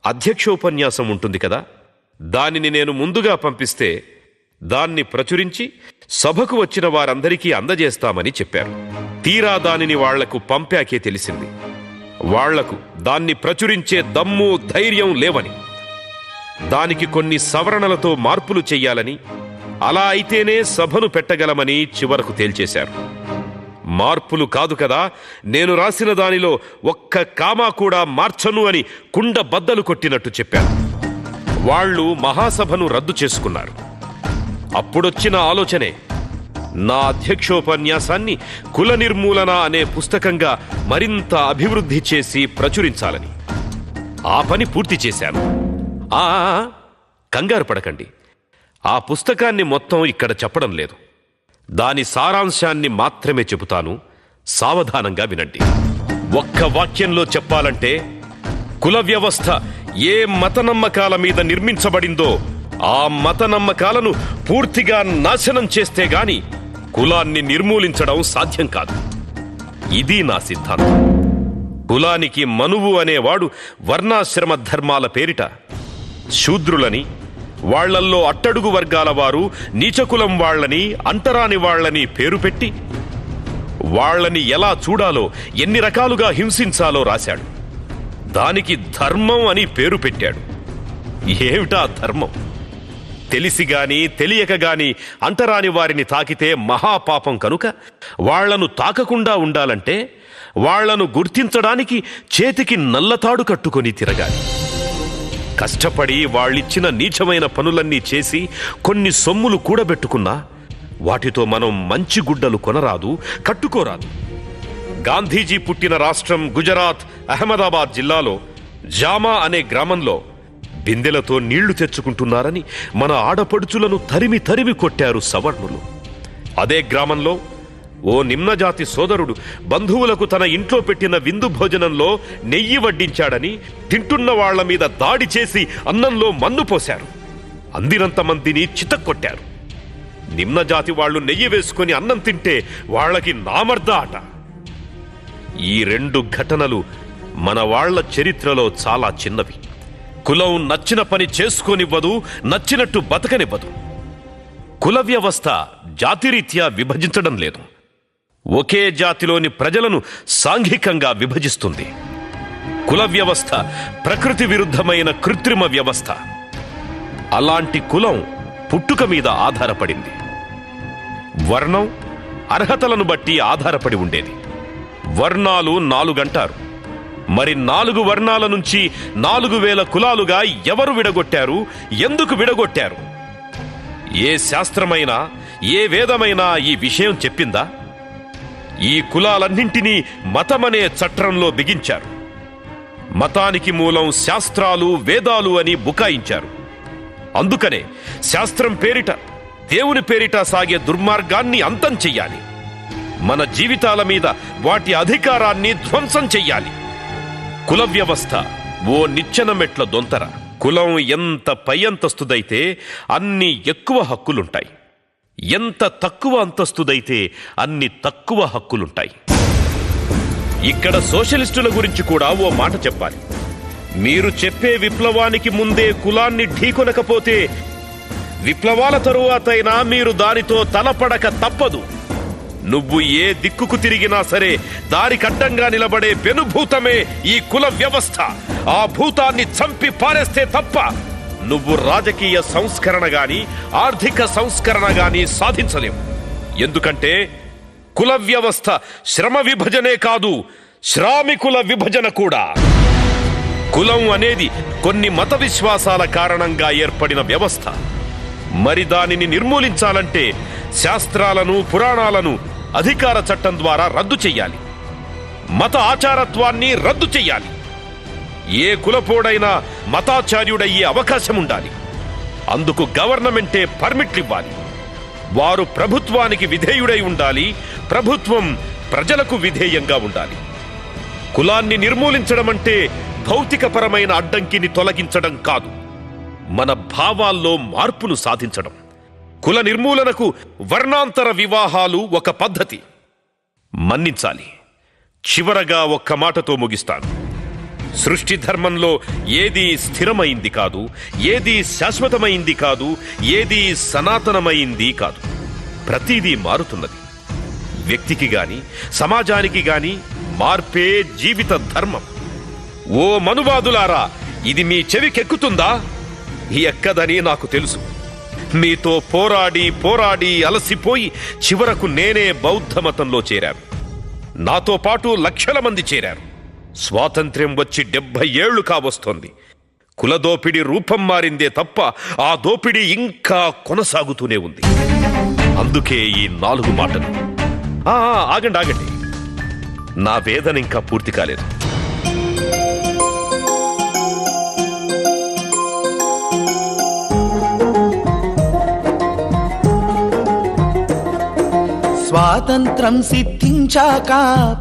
అధ్యక్షోపన్యాసం ఉంటుంది కదా, దానిని నేను ముందుగా పంపిస్తే దాన్ని ప్రచురించి సభకు వచ్చిన వారందరికీ అందజేస్తామని చెప్పారు. తీరా దానిని వాళ్లకు పంపాకే తెలిసింది వాళ్లకు దాన్ని ప్రచురించే దమ్ము ధైర్యం లేవని, దానికి కొన్ని సవరణలతో మార్పులు చెయ్యాలని, అలా అయితేనే సభను పెట్టగలమని చివరకు తేల్చేశారు. మార్పులు కాదు కదా, నేను రాసిన దానిలో ఒక్క కామా కూడా మార్చను అని కుండ బద్దలు కొట్టినట్టు చెప్పారు. వాళ్ళు మహాసభను రద్దు చేసుకున్నారు. అప్పుడొచ్చిన ఆలోచనే నా అధ్యక్షోపన్యాసాన్ని కుల నిర్మూలన అనే పుస్తకంగా మరింత అభివృద్ధి చేసి ప్రచురించాలని. ఆ పని పూర్తి చేశాను. కంగారు పడకండి, ఆ పుస్తకాన్ని మొత్తం ఇక్కడ చెప్పడం లేదు. దాని సారాంశాన్ని మాత్రమే చెబుతాను, సావధానంగా వినండి. ఒక్క వాక్యంలో చెప్పాలంటే, కుల వ్యవస్థ ఏ మత నమ్మకాల మీద నిర్మించబడిందో ఆ మత నమ్మకాలను పూర్తిగా నాశనం చేస్తే గాని కులాన్ని నిర్మూలించడం సాధ్యం కాదు. ఇది నా సిద్ధాంతం. కులానికి మనువు అనేవాడు వర్ణాశ్రమ ధర్మాల పేరిట శూద్రులని, వాళ్లల్లో అట్టడుగు వర్గాల వారు నీచకులం వాళ్లని, అంటరాని వాళ్లని పేరు పెట్టి వాళ్లని ఎలా చూడాలో, ఎన్ని రకాలుగా హింసించాలో రాశాడు. దానికి ధర్మం అని పేరు పెట్టాడు. ఏమిటా ధర్మం? తెలిసిగాని తెలియకగాని అంటరాని వారిని తాకితే మహాపాపం కనుక వాళ్లను తాకకుండా ఉండాలంటే వాళ్లను గుర్తించడానికి చేతికి నల్లతాడు కట్టుకొని తిరగాలి. కష్టపడి వాళ్ళిచ్చిన నీచమైన పనులన్నీ చేసి కొన్ని సొమ్ములు కూడబెట్టుకున్నా వాటితో మనం మంచి గుడ్డలు కొనరాదు, కట్టుకోరాదు. గాంధీజీ పుట్టిన రాష్ట్రం గుజరాత్ అహ్మదాబాద్ జిల్లాలో జామా అనే గ్రామంలో బిందెలతో నీళ్లు తెచ్చుకుంటున్నారని మన ఆడపడుచులను తరిమి తరిమి కొట్టారు సవర్ణులు. అదే గ్రామంలో ఓ నిమ్నజాతి సోదరుడు బంధువులకు తన ఇంట్లో పెట్టిన విందు భోజనంలో నెయ్యి వడ్డించాడని తింటున్న వాళ్ల మీద దాడి చేసి అన్నంలో మన్ను పోశారు. అందినంత మందిని చితక్కొట్టారు. నిమ్నజాతి వాళ్లు నెయ్యి వేసుకుని అన్నం తింటే వాళ్లకి నామర్ద ఆట. ఈ రెండు ఘటనలు మన వాళ్ల చరిత్రలో చాలా చిన్నవి. కులం నచ్చిన పని చేసుకోనివ్వదు, నచ్చినట్టు బతకనివ్వదు. కుల వ్యవస్థ జాతిరీత్యా విభజించడం లేదు, ఒకే జాతిలోని ప్రజలను సాంఘికంగా విభజిస్తుంది. కుల వ్యవస్థ ప్రకృతి విరుద్ధమైన కృత్రిమ వ్యవస్థ. అలాంటి కులం పుట్టుక మీద ఆధారపడింది. వర్ణం అర్హతలను బట్టి ఆధారపడి ఉండేది. వర్ణాలు 4 అంటారు. మరి 4 వర్ణాల నుంచి 4000 కులాలుగా ఎవరు విడగొట్టారు? ఎందుకు విడగొట్టారు? ఏ శాస్త్రమైనా, ఏ వేదమైనా ఈ విషయం చెప్పిందా? ఈ కులాలన్నింటినీ మతమనే చట్రంలో బిగించారు. మతానికి మూలం శాస్త్రాలు, వేదాలు అని బుకాయించారు. అందుకనే శాస్త్రం పేరిట, దేవుని పేరిట సాగే దుర్మార్గాన్ని అంతం చెయ్యాలి. మన జీవితాల మీద వాటి అధికారాన్ని ధ్వంసం చెయ్యాలి. కుల వ్యవస్థ ఓ నిచ్చెన మెట్ల దొంతర. కులం ఎంత పై అంతస్తుదైతే అన్ని ఎక్కువ హక్కులుంటాయి, ఎంత తక్కువ అంతస్తుదైతే అన్ని తక్కువ హక్కులుంటాయి. ఇక్కడ సోషలిస్టుల గురించి కూడా ఓ మాట చెప్పాలి. మీరు చెప్పే విప్లవానికి ముందే కులాన్ని ఢీకొనకపోతే విప్లవాల తరువాతైనా మీరు దానితో తలపడక తప్పదు. నువ్వు ఏ దిక్కుకు తిరిగినా సరే దారికడ్డంగా నిలబడే పెనుభూతమే ఈ కుల వ్యవస్థ. ఆ భూతాన్ని చంపి పారేస్తే తప్ప నువ్వు రాజకీయ సంస్కరణ గాని ఆర్థిక సంస్కరణ గాని సాధించలేవు. ఎందుకంటే కుల వ్యవస్థ శ్రమ విభజనే కాదు, శ్రామికుల విభజన కూడా. కులం అనేది కొన్ని మత విశ్వాసాల కారణంగా ఏర్పడిన వ్యవస్థ. మరి దానిని నిర్మూలించాలంటే శాస్త్రాలను పురాణాలను అధికార చట్టం ద్వారా రద్దు చెయ్యాలి. మత ఆచారత్వాన్ని రద్దు చెయ్యాలి. ఏ కులపోడైనా మతాచార్యుడయ్యే అవకాశం ఉండాలి. అందుకు గవర్నమెంటే పర్మిట్లివ్వాలి. వారు ప్రభుత్వానికి విధేయుడై ఉండాలి, ప్రభుత్వం ప్రజలకు విధేయంగా ఉండాలి. కులాన్ని నిర్మూలించడం అంటే భౌతికపరమైన అడ్డంకిని తొలగించడం కాదు, మన భావాల్లో మార్పును సాధించడం. కుల నిర్మూలనకు వర్ణాంతర వివాహాలు ఒక పద్ధతి. మన్నించాలి. చివరగా ఒక్క మాటతో ముగిస్తాను. సృష్టి ధర్మంలో ఏదీ స్థిరమైంది కాదు, ఏదీ శాశ్వతమైంది కాదు, ఏదీ సనాతనమైంది కాదు. ప్రతిదీ మారుతున్నది. వ్యక్తికి గాని సమాజానికి గాని మార్పే జీవిత ధర్మం. ఓ మనువాదులారా, ఇది మీ చెవికెక్కుతుందా? ఎక్కదని నాకు తెలుసు. మీతో పోరాడి పోరాడి అలసిపోయి చివరకు నేనే బౌద్ధ మతంలో చేరాను. నాతో పాటు లక్షల మంది చేరారు. స్వాతంత్ర్యం వచ్చి 70 ఏళ్లు కావస్తోంది. కులదోపిడి రూపం మారిందే తప్ప ఆ దోపిడీ ఇంకా కొనసాగుతూనే ఉంది. అందుకే ఈ 4 మాటలు. ఆగండి, నా వేదన ఇంకా పూర్తి కాలేదు. స్వాతంత్రం సిద్ధించాక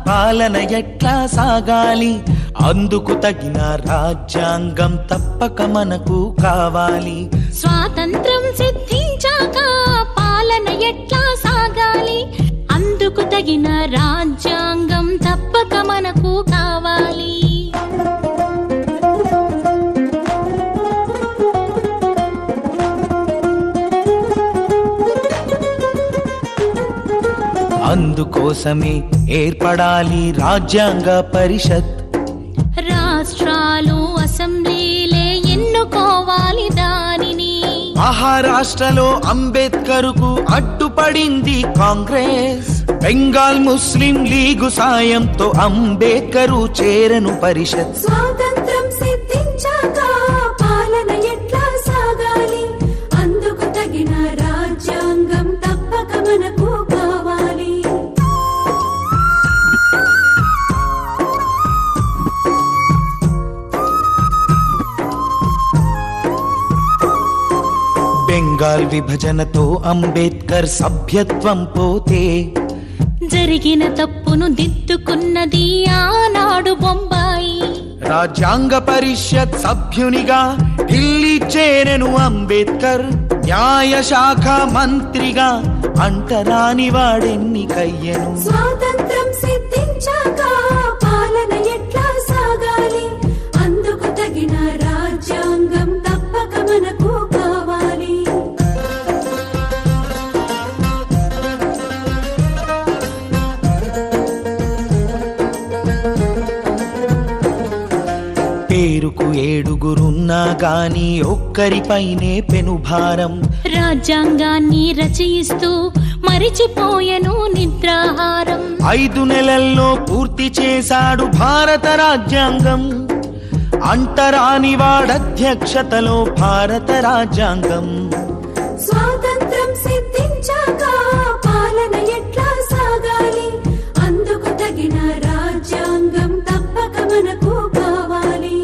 పాలన ఎట్లా సాగాలి, అందుకు తగిన రాజ్యాంగం తప్పక మనకు కావాలి. స్వాతంత్రం సిద్ధించాక పాలన ఎట్లా సాగాలి, అందుకు తగిన రాజ్యాంగం తప్పక మనకు కావాలి. అందుకోసమే ఏర్పడాలి రాజ్యాంగ పరిషత్. రాష్ట్రాలు అసెంబ్లీలే ఎన్నుకోవాలి దానిని. మహారాష్ట్రలో అంబేద్కర్కు అడ్డుపడింది కాంగ్రెస్. బెంగాల్ ముస్లిం లీగు సాయంతో అంబేద్కరు చేరను పరిషత్. స్వాతంత్రం సిద్ధించాక పాలన ఎట్లా సాగాలి, అందుకు తగిన రాజ్యాంగం తప్పక మనకు కావాలి. బెంగాల్ విభజనతో అంబేద్కర్ సభ్యత్వం పోతే జరిగిన తప్పును దిద్దుకున్నది ఆనాడు బొంబాయి. రాజ్యాంగ పరిషత్ సభ్యునిగా ఢిల్లీ చేరెను అంబేద్కర్. న్యాయ శాఖ మంత్రిగా అంటరాని వాడెన్నికయ్యను. స్వాతంత్రం సిద్ధించాక పాలన ఎట్లా సాగాలి, అందుకు తగిన రాజ్యాంగం తప్పక మనకు కావాలి. పేరుకు 7గురున్నా గాని ఒక్కరిపైనే పెనుభారం. రాజ్యాంగాన్ని రచయిస్తూ మరిచిపోయెను నిద్రాహారం. 5 నెలల్లో పూర్తి చేశాడు భారత రాజ్యాంగం. అంటరాని వాడధ్యక్షతలో భారత రాజ్యాంగం. స్వాతంత్రం సిద్ధించాక పాలన ఎట్లా సాగాలి, అందుకు తగిన రాజ్యాంగం తప్పక మనకు కావాలి.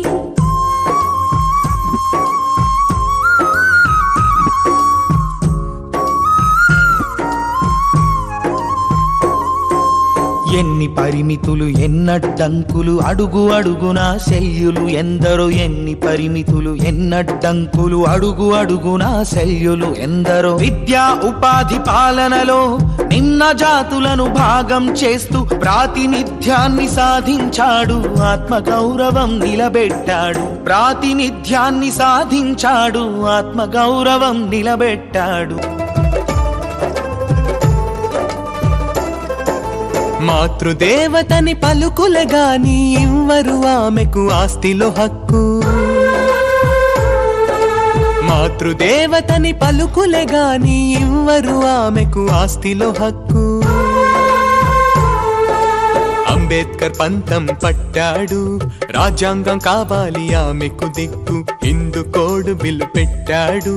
ఎన్ని పరిమితులు ఎన్నడ్డంకులు అడుగు అడుగునా శల్యులు ఎందరో ఎన్ని పరిమితులు ఎన్నడ్డంకులు అడుగు అడుగునా శల్యులు ఎందరో విద్యా ఉపాధి పాలనలో నిమ్న జాతులను భాగం చేస్తూ ప్రాతినిధ్యాన్ని సాధించాడు ఆత్మగౌరవం నిలబెట్టాడు ప్రాతినిధ్యాన్ని సాధించాడు ఆత్మగౌరవం నిలబెట్టాడు మాతృదేవతని పలుకులగాని ఇవ్వరు ఆమెకు ఆస్తిలో హక్కు మాతృదేవతని పలుకులగాని ఇవ్వరు ఆమెకు ఆస్తిలో హక్కు అంబేద్కర్ పంతం పట్టాడు రాజ్యాంగం కావాలి ఆమెకు దిక్కు హిందూ కోడ్ బిల్లు పెట్టాడు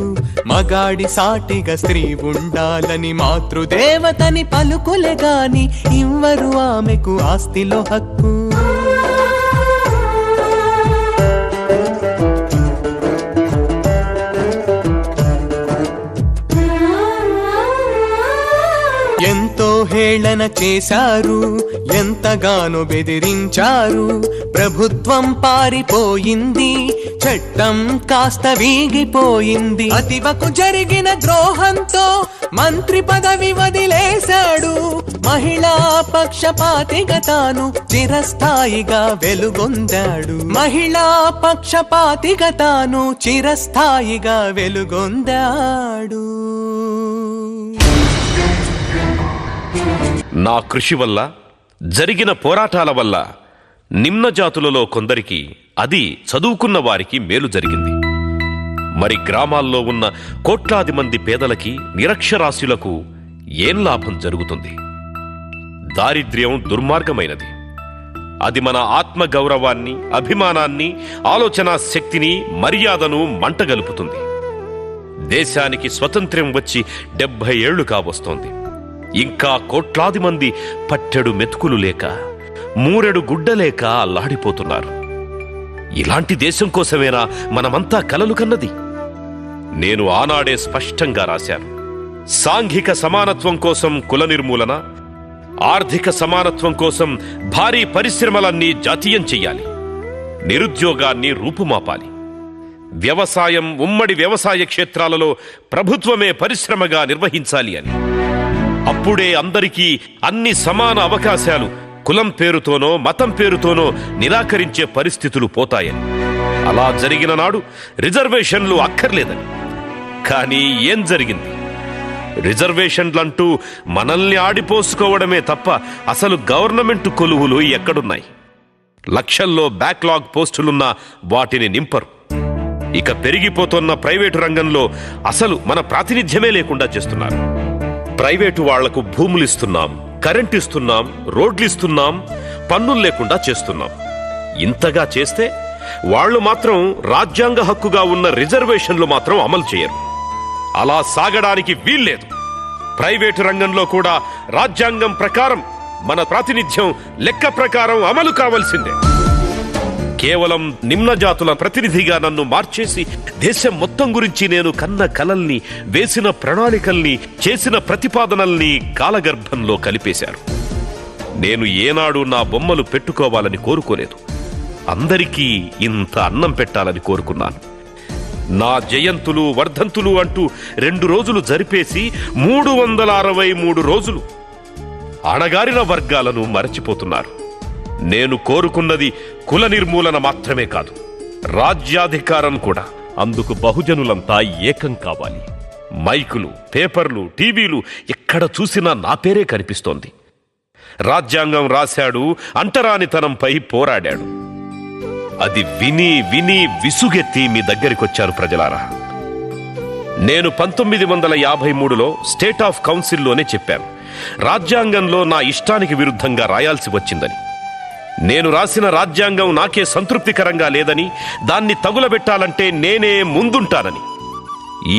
మగాడి సాటిగా స్త్రీ ఉండాలని మాతృదేవతని పలుకులే గాని ఇవ్వరు ఆమెకు ఆస్తిలో హక్కు ఎంతో హేళన చేశారు ఎంతగానో బెదిరించారు ప్రభుత్వం పారిపోయింది చట్టం కాస్త వీగిపోయింది అతివకు జరిగిన ద్రోహంతో మంత్రి పదవి వదిలేశాడు మహిళా పక్షపాతిగా తాను చిరస్థాయిగా వెలుగొందాడు మహిళా పక్షపాతిగా తాను చిరస్థాయిగా వెలుగొందాడు నా కృషి వల్ల జరిగిన పోరాటాల వల్ల నిమ్న జాతులలో కొందరికి, అది చదువుకున్న వారికి మేలు జరిగింది. మరి గ్రామాల్లో ఉన్న కోట్లాది మంది పేదలకి, నిరక్షరాస్యులకు ఏం లాభం జరుగుతుంది? దారిద్ర్యం దుర్మార్గమైనది. అది మన ఆత్మగౌరవాన్ని, అభిమానాన్ని, ఆలోచనా శక్తిని, మర్యాదను మంటగలుపుతుంది. దేశానికి స్వతంత్ర్యం వచ్చి 70 ఏళ్లు కావస్తోంది. ఇంకా కోట్లాది మంది పట్టెడు మెతుకులు లేక, మూరెడు గుడ్డలేక అల్లాడిపోతున్నారు. ఇలాంటి దేశం కోసమేనా మనమంతా కలలు కన్నది? నేను ఆనాడే స్పష్టంగా రాశాను. సాంఘిక సమానత్వం కోసం కుల నిర్మూలన, ఆర్థిక సమానత్వం కోసం భారీ పరిశ్రమలన్నీ జాతీయం చెయ్యాలి, నిరుద్యోగాన్ని రూపుమాపాలి, వ్యవసాయం, ఉమ్మడి వ్యవసాయ క్షేత్రాలలో ప్రభుత్వమే పరిశ్రమగా నిర్వహించాలి అని. అప్పుడే అందరికీ అన్ని సమాన అవకాశాలు కులం పేరుతోనో మతం పేరుతోనో నిరాకరించే పరిస్థితులు పోతాయని. అలా జరిగిన నాడు రిజర్వేషన్లు అక్కర్లేదని. కానీ ఏం జరిగింది? రిజర్వేషన్లంటూ మనల్ని ఆడిపోసుకోవడమే తప్ప అసలు గవర్నమెంట్ కొలువులు ఎక్కడున్నాయి? లక్షల్లో బ్యాక్లాగ్ పోస్టులున్నా వాటిని నింపరు. ఇక పెరిగిపోతున్న ప్రైవేటు రంగంలో అసలు మన ప్రాతినిధ్యమే లేకుండా చేస్తున్నారు. ప్రైవేటు వాళ్లకు భూములిస్తున్నాం, కరెంట్ ఇస్తున్నాం, రోడ్లిస్తున్నాం, పన్నులు లేకుండా చేస్తున్నాం. ఇంతగా చేస్తే వాళ్లు మాత్రం రాజ్యాంగ హక్కుగా ఉన్న రిజర్వేషన్లు మాత్రం అమలు చేయరు. అలా సాగడానికి వీల్లేదు. ప్రైవేటు రంగంలో కూడా రాజ్యాంగం ప్రకారం మన ప్రాతినిధ్యం లెక్క ప్రకారం అమలు కావాల్సిందే. కేవలం నిమ్న జాతుల ప్రతినిధిగా నన్ను మార్చేసి దేశం మొత్తం గురించి నేను కన్న కలల్ని, వేసిన ప్రణాళికల్ని, చేసిన ప్రతిపాదనల్ని కాలగర్భంలో కలిపేశారు. నేను ఏనాడు నా బొమ్మలు పెట్టుకోవాలని కోరుకోలేదు. అందరికీ ఇంత అన్నం పెట్టాలని కోరుకున్నాను. నా జయంతులు, వర్ధంతులు అంటూ 2 రోజులు జరిపేసి 363 రోజులు అణగారిన వర్గాలను మరచిపోతున్నారు. నేను కోరుకున్నది కుల నిర్మూలన మాత్రమే కాదు, రాజ్యాధికారం కూడా. అందుకు బహుజనులంతా ఏకం కావాలి. మైకులు, పేపర్లు, టీవీలు ఎక్కడ చూసినా నా పేరే కనిపిస్తోంది. రాజ్యాంగం రాశాడు, అంటరానితనంపై పోరాడాడు. అది విని విని విసుగెత్తి మీ దగ్గరికొచ్చారు ప్రజలారా. నేను 1953లో స్టేట్ ఆఫ్ కౌన్సిల్లోనే చెప్పాను, రాజ్యాంగంలో నా ఇష్టానికి విరుద్ధంగా రాయాల్సి వచ్చిందని. నేను రాసిన రాజ్యాంగం నాకే సంతృప్తికరంగా లేదని, దాన్ని తగులబెట్టాలంటే నేనే ముందుంటానని.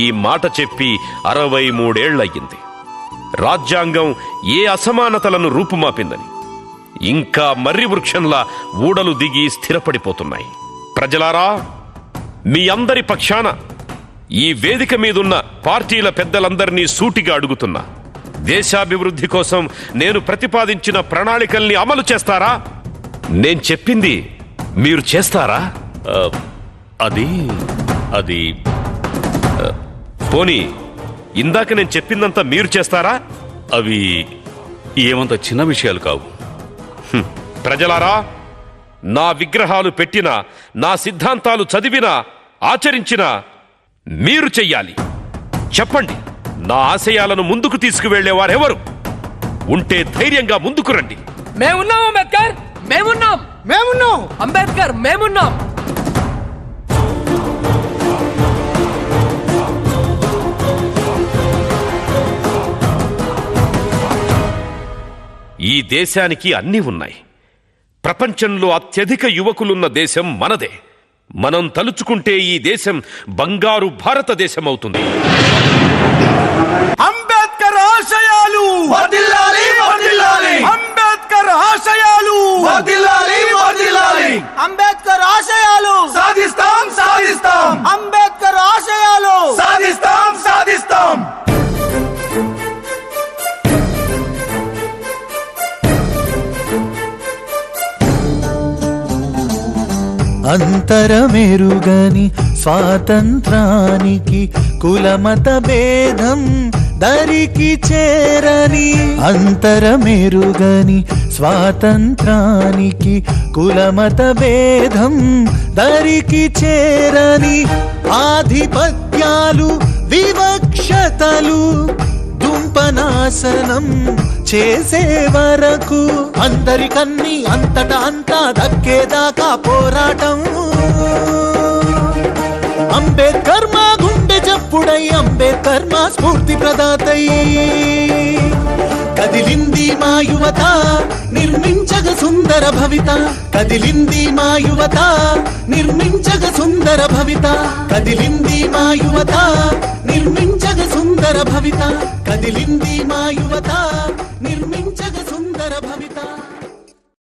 ఈ మాట చెప్పి 63 ఏళ్లయ్యింది. రాజ్యాంగం ఏ అసమానతలను రూపుమాపిందని ఇంకా మర్రి వృక్షంలా ఊడలు దిగి స్థిరపడిపోతున్నాయి. ప్రజలారా, మీ అందరి పక్షాన ఈ వేదిక మీదున్న పార్టీల పెద్దలందరినీ సూటిగా అడుగుతున్నా, దేశాభివృద్ధి కోసం నేను ప్రతిపాదించిన ప్రణాళికల్ని అమలు చేస్తారా? నేను చెప్పింది మీరు చేస్తారా? అది అది పోనీ ఇందాక నేను చెప్పిందంతా మీరు చేస్తారా? అవి ఏమంత చిన్న విషయాలు కావు. ప్రజలారా, నా విగ్రహాలు పెట్టిన, నా సిద్ధాంతాలు చదివిన, ఆచరించిన మీరు చెయ్యాలి. చెప్పండి, నా ఆశయాలను ముందుకు తీసుకువెళ్లేవారెవరు? ఉంటే ధైర్యంగా ముందుకు రండి. మేమున్నాం అంబేద్కర్, మేమున్నాం అంబేద్కర్, మేమున్నాం. ఈ దేశానికి అన్నీ ఉన్నాయి. ప్రపంచంలో అత్యధిక యువకులున్న దేశం మనదే. మనం తలుచుకుంటే ఈ దేశం బంగారు భారతదేశం అవుతుంది. అంబేద్కర్ ఆశయాలు వర్ధిల్లాలి, వర్ధిల్లాలి. అంబేద్కర్ ఆశయాలు వర్ధిల్లాలి, వర్ధిల్లాలి. అంబేద్కర్ ఆశయాలు సాధిస్తాం, సాధిస్తాం. అంబేద్కర్ ఆశయాలు సాధిస్తాం, సాధిస్తాం. అంతరమెరుగని స్వాతంత్రానికి కులమత భేదం దరికి చేరని, అంతరమెరుగని స్వాతంత్రానికి కులమత భేదం దరికి చేరని, ఆధిపత్యాలు వివక్షతలు దుంపనాశనం చేసే వరకు అందరికన్నీ అంతటా అంతా దక్కేదాకా పోరాటం. అంబేద్కర్ మా గుండె చప్పుడై, అంబేద్కర్ మా స్ఫూర్తి ప్రదాతై. కదిలింది మా యువత నిర్మించగ సుందర భవిత, కదిలింది మా యువత నిర్మించగ సుందర భవిత, కదిలింది మా యువత నిర్మించగ సుందర భవిత, కదిలింది మా యువత నిర్మించగ సుందర భవిత.